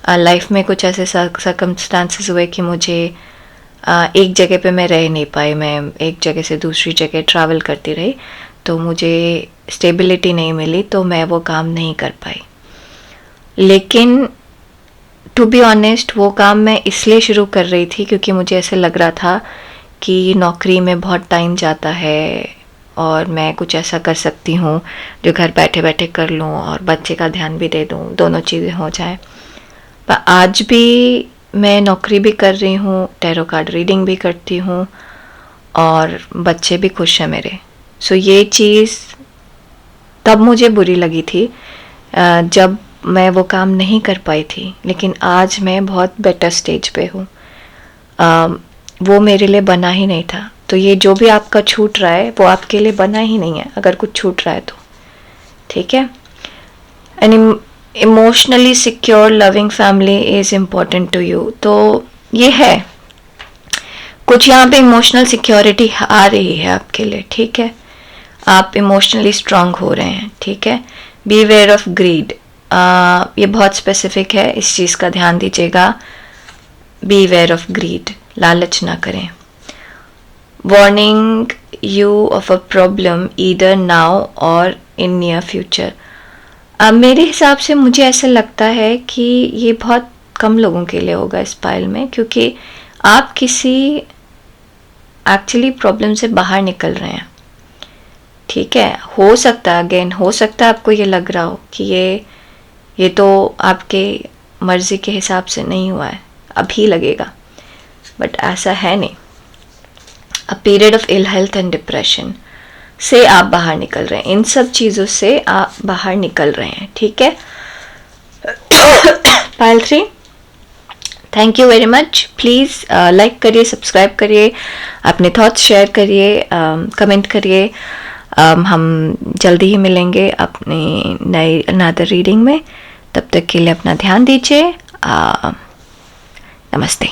लाइफ में कुछ ऐसे सर्कमस्टांसेस हुए कि मुझे एक जगह पे मैं रह नहीं पाई, मैं एक जगह से दूसरी जगह ट्रैवल करती रही, तो मुझे स्टेबिलिटी नहीं मिली, तो मैं वो काम नहीं कर पाई। लेकिन टू बी ऑनेस्ट वो काम मैं इसलिए शुरू कर रही थी क्योंकि मुझे ऐसे लग रहा था कि नौकरी में बहुत टाइम जाता है और मैं कुछ ऐसा कर सकती हूँ जो घर बैठे बैठे कर लूँ और बच्चे का ध्यान भी दे दूँ, दोनों चीज़ें हो जाए। पर आज भी मैं नौकरी भी कर रही हूँ, टैरो कार्ड रीडिंग भी करती हूँ और बच्चे भी खुश हैं मेरे। सो ये चीज़ तब मुझे बुरी लगी थी जब मैं वो काम नहीं कर पाई थी, लेकिन आज मैं बहुत बेटर स्टेज पे हूँ। वो मेरे लिए बना ही नहीं था। तो ये जो भी आपका छूट रहा है वो आपके लिए बना ही नहीं है, अगर कुछ छूट रहा है तो, ठीक है। An emotionally secure loving family is important to you, तो ये है कुछ यहाँ पे इमोशनल सिक्योरिटी आ रही है आपके लिए, ठीक है। आप इमोशनली स्ट्रांग हो रहे हैं, ठीक है। बी वेयर ऑफ ग्रीड, ये बहुत स्पेसिफिक है, इस चीज़ का ध्यान दीजिएगा। बी वेयर ऑफ ग्रीड, लालच ना करें। Warning you of a problem either now और इन नियर फ्यूचर। मेरे हिसाब से मुझे ऐसा लगता है कि ये बहुत कम लोगों के लिए होगा इस पाइल में, क्योंकि आप किसी एक्चुअली प्रॉब्लम से बाहर निकल रहे हैं, ठीक है। हो सकता है अगेन, हो सकता है आपको ये लग रहा हो कि ये तो आपके मर्जी के हिसाब से नहीं हुआ है, अभी लगेगा, बट ऐसा है नहीं। A period of ill health and depression से आप बाहर निकल रहे हैं, इन सब चीज़ों से आप बाहर निकल रहे हैं, ठीक है। Pile 3, thank you very much. Please like करिए, सब्सक्राइब करिए, अपने थॉट्स शेयर करिए, कमेंट करिए। हम जल्दी ही मिलेंगे अपनी नई अनदर रीडिंग में। तब तक के लिए अपना ध्यान दीजिए। नमस्ते।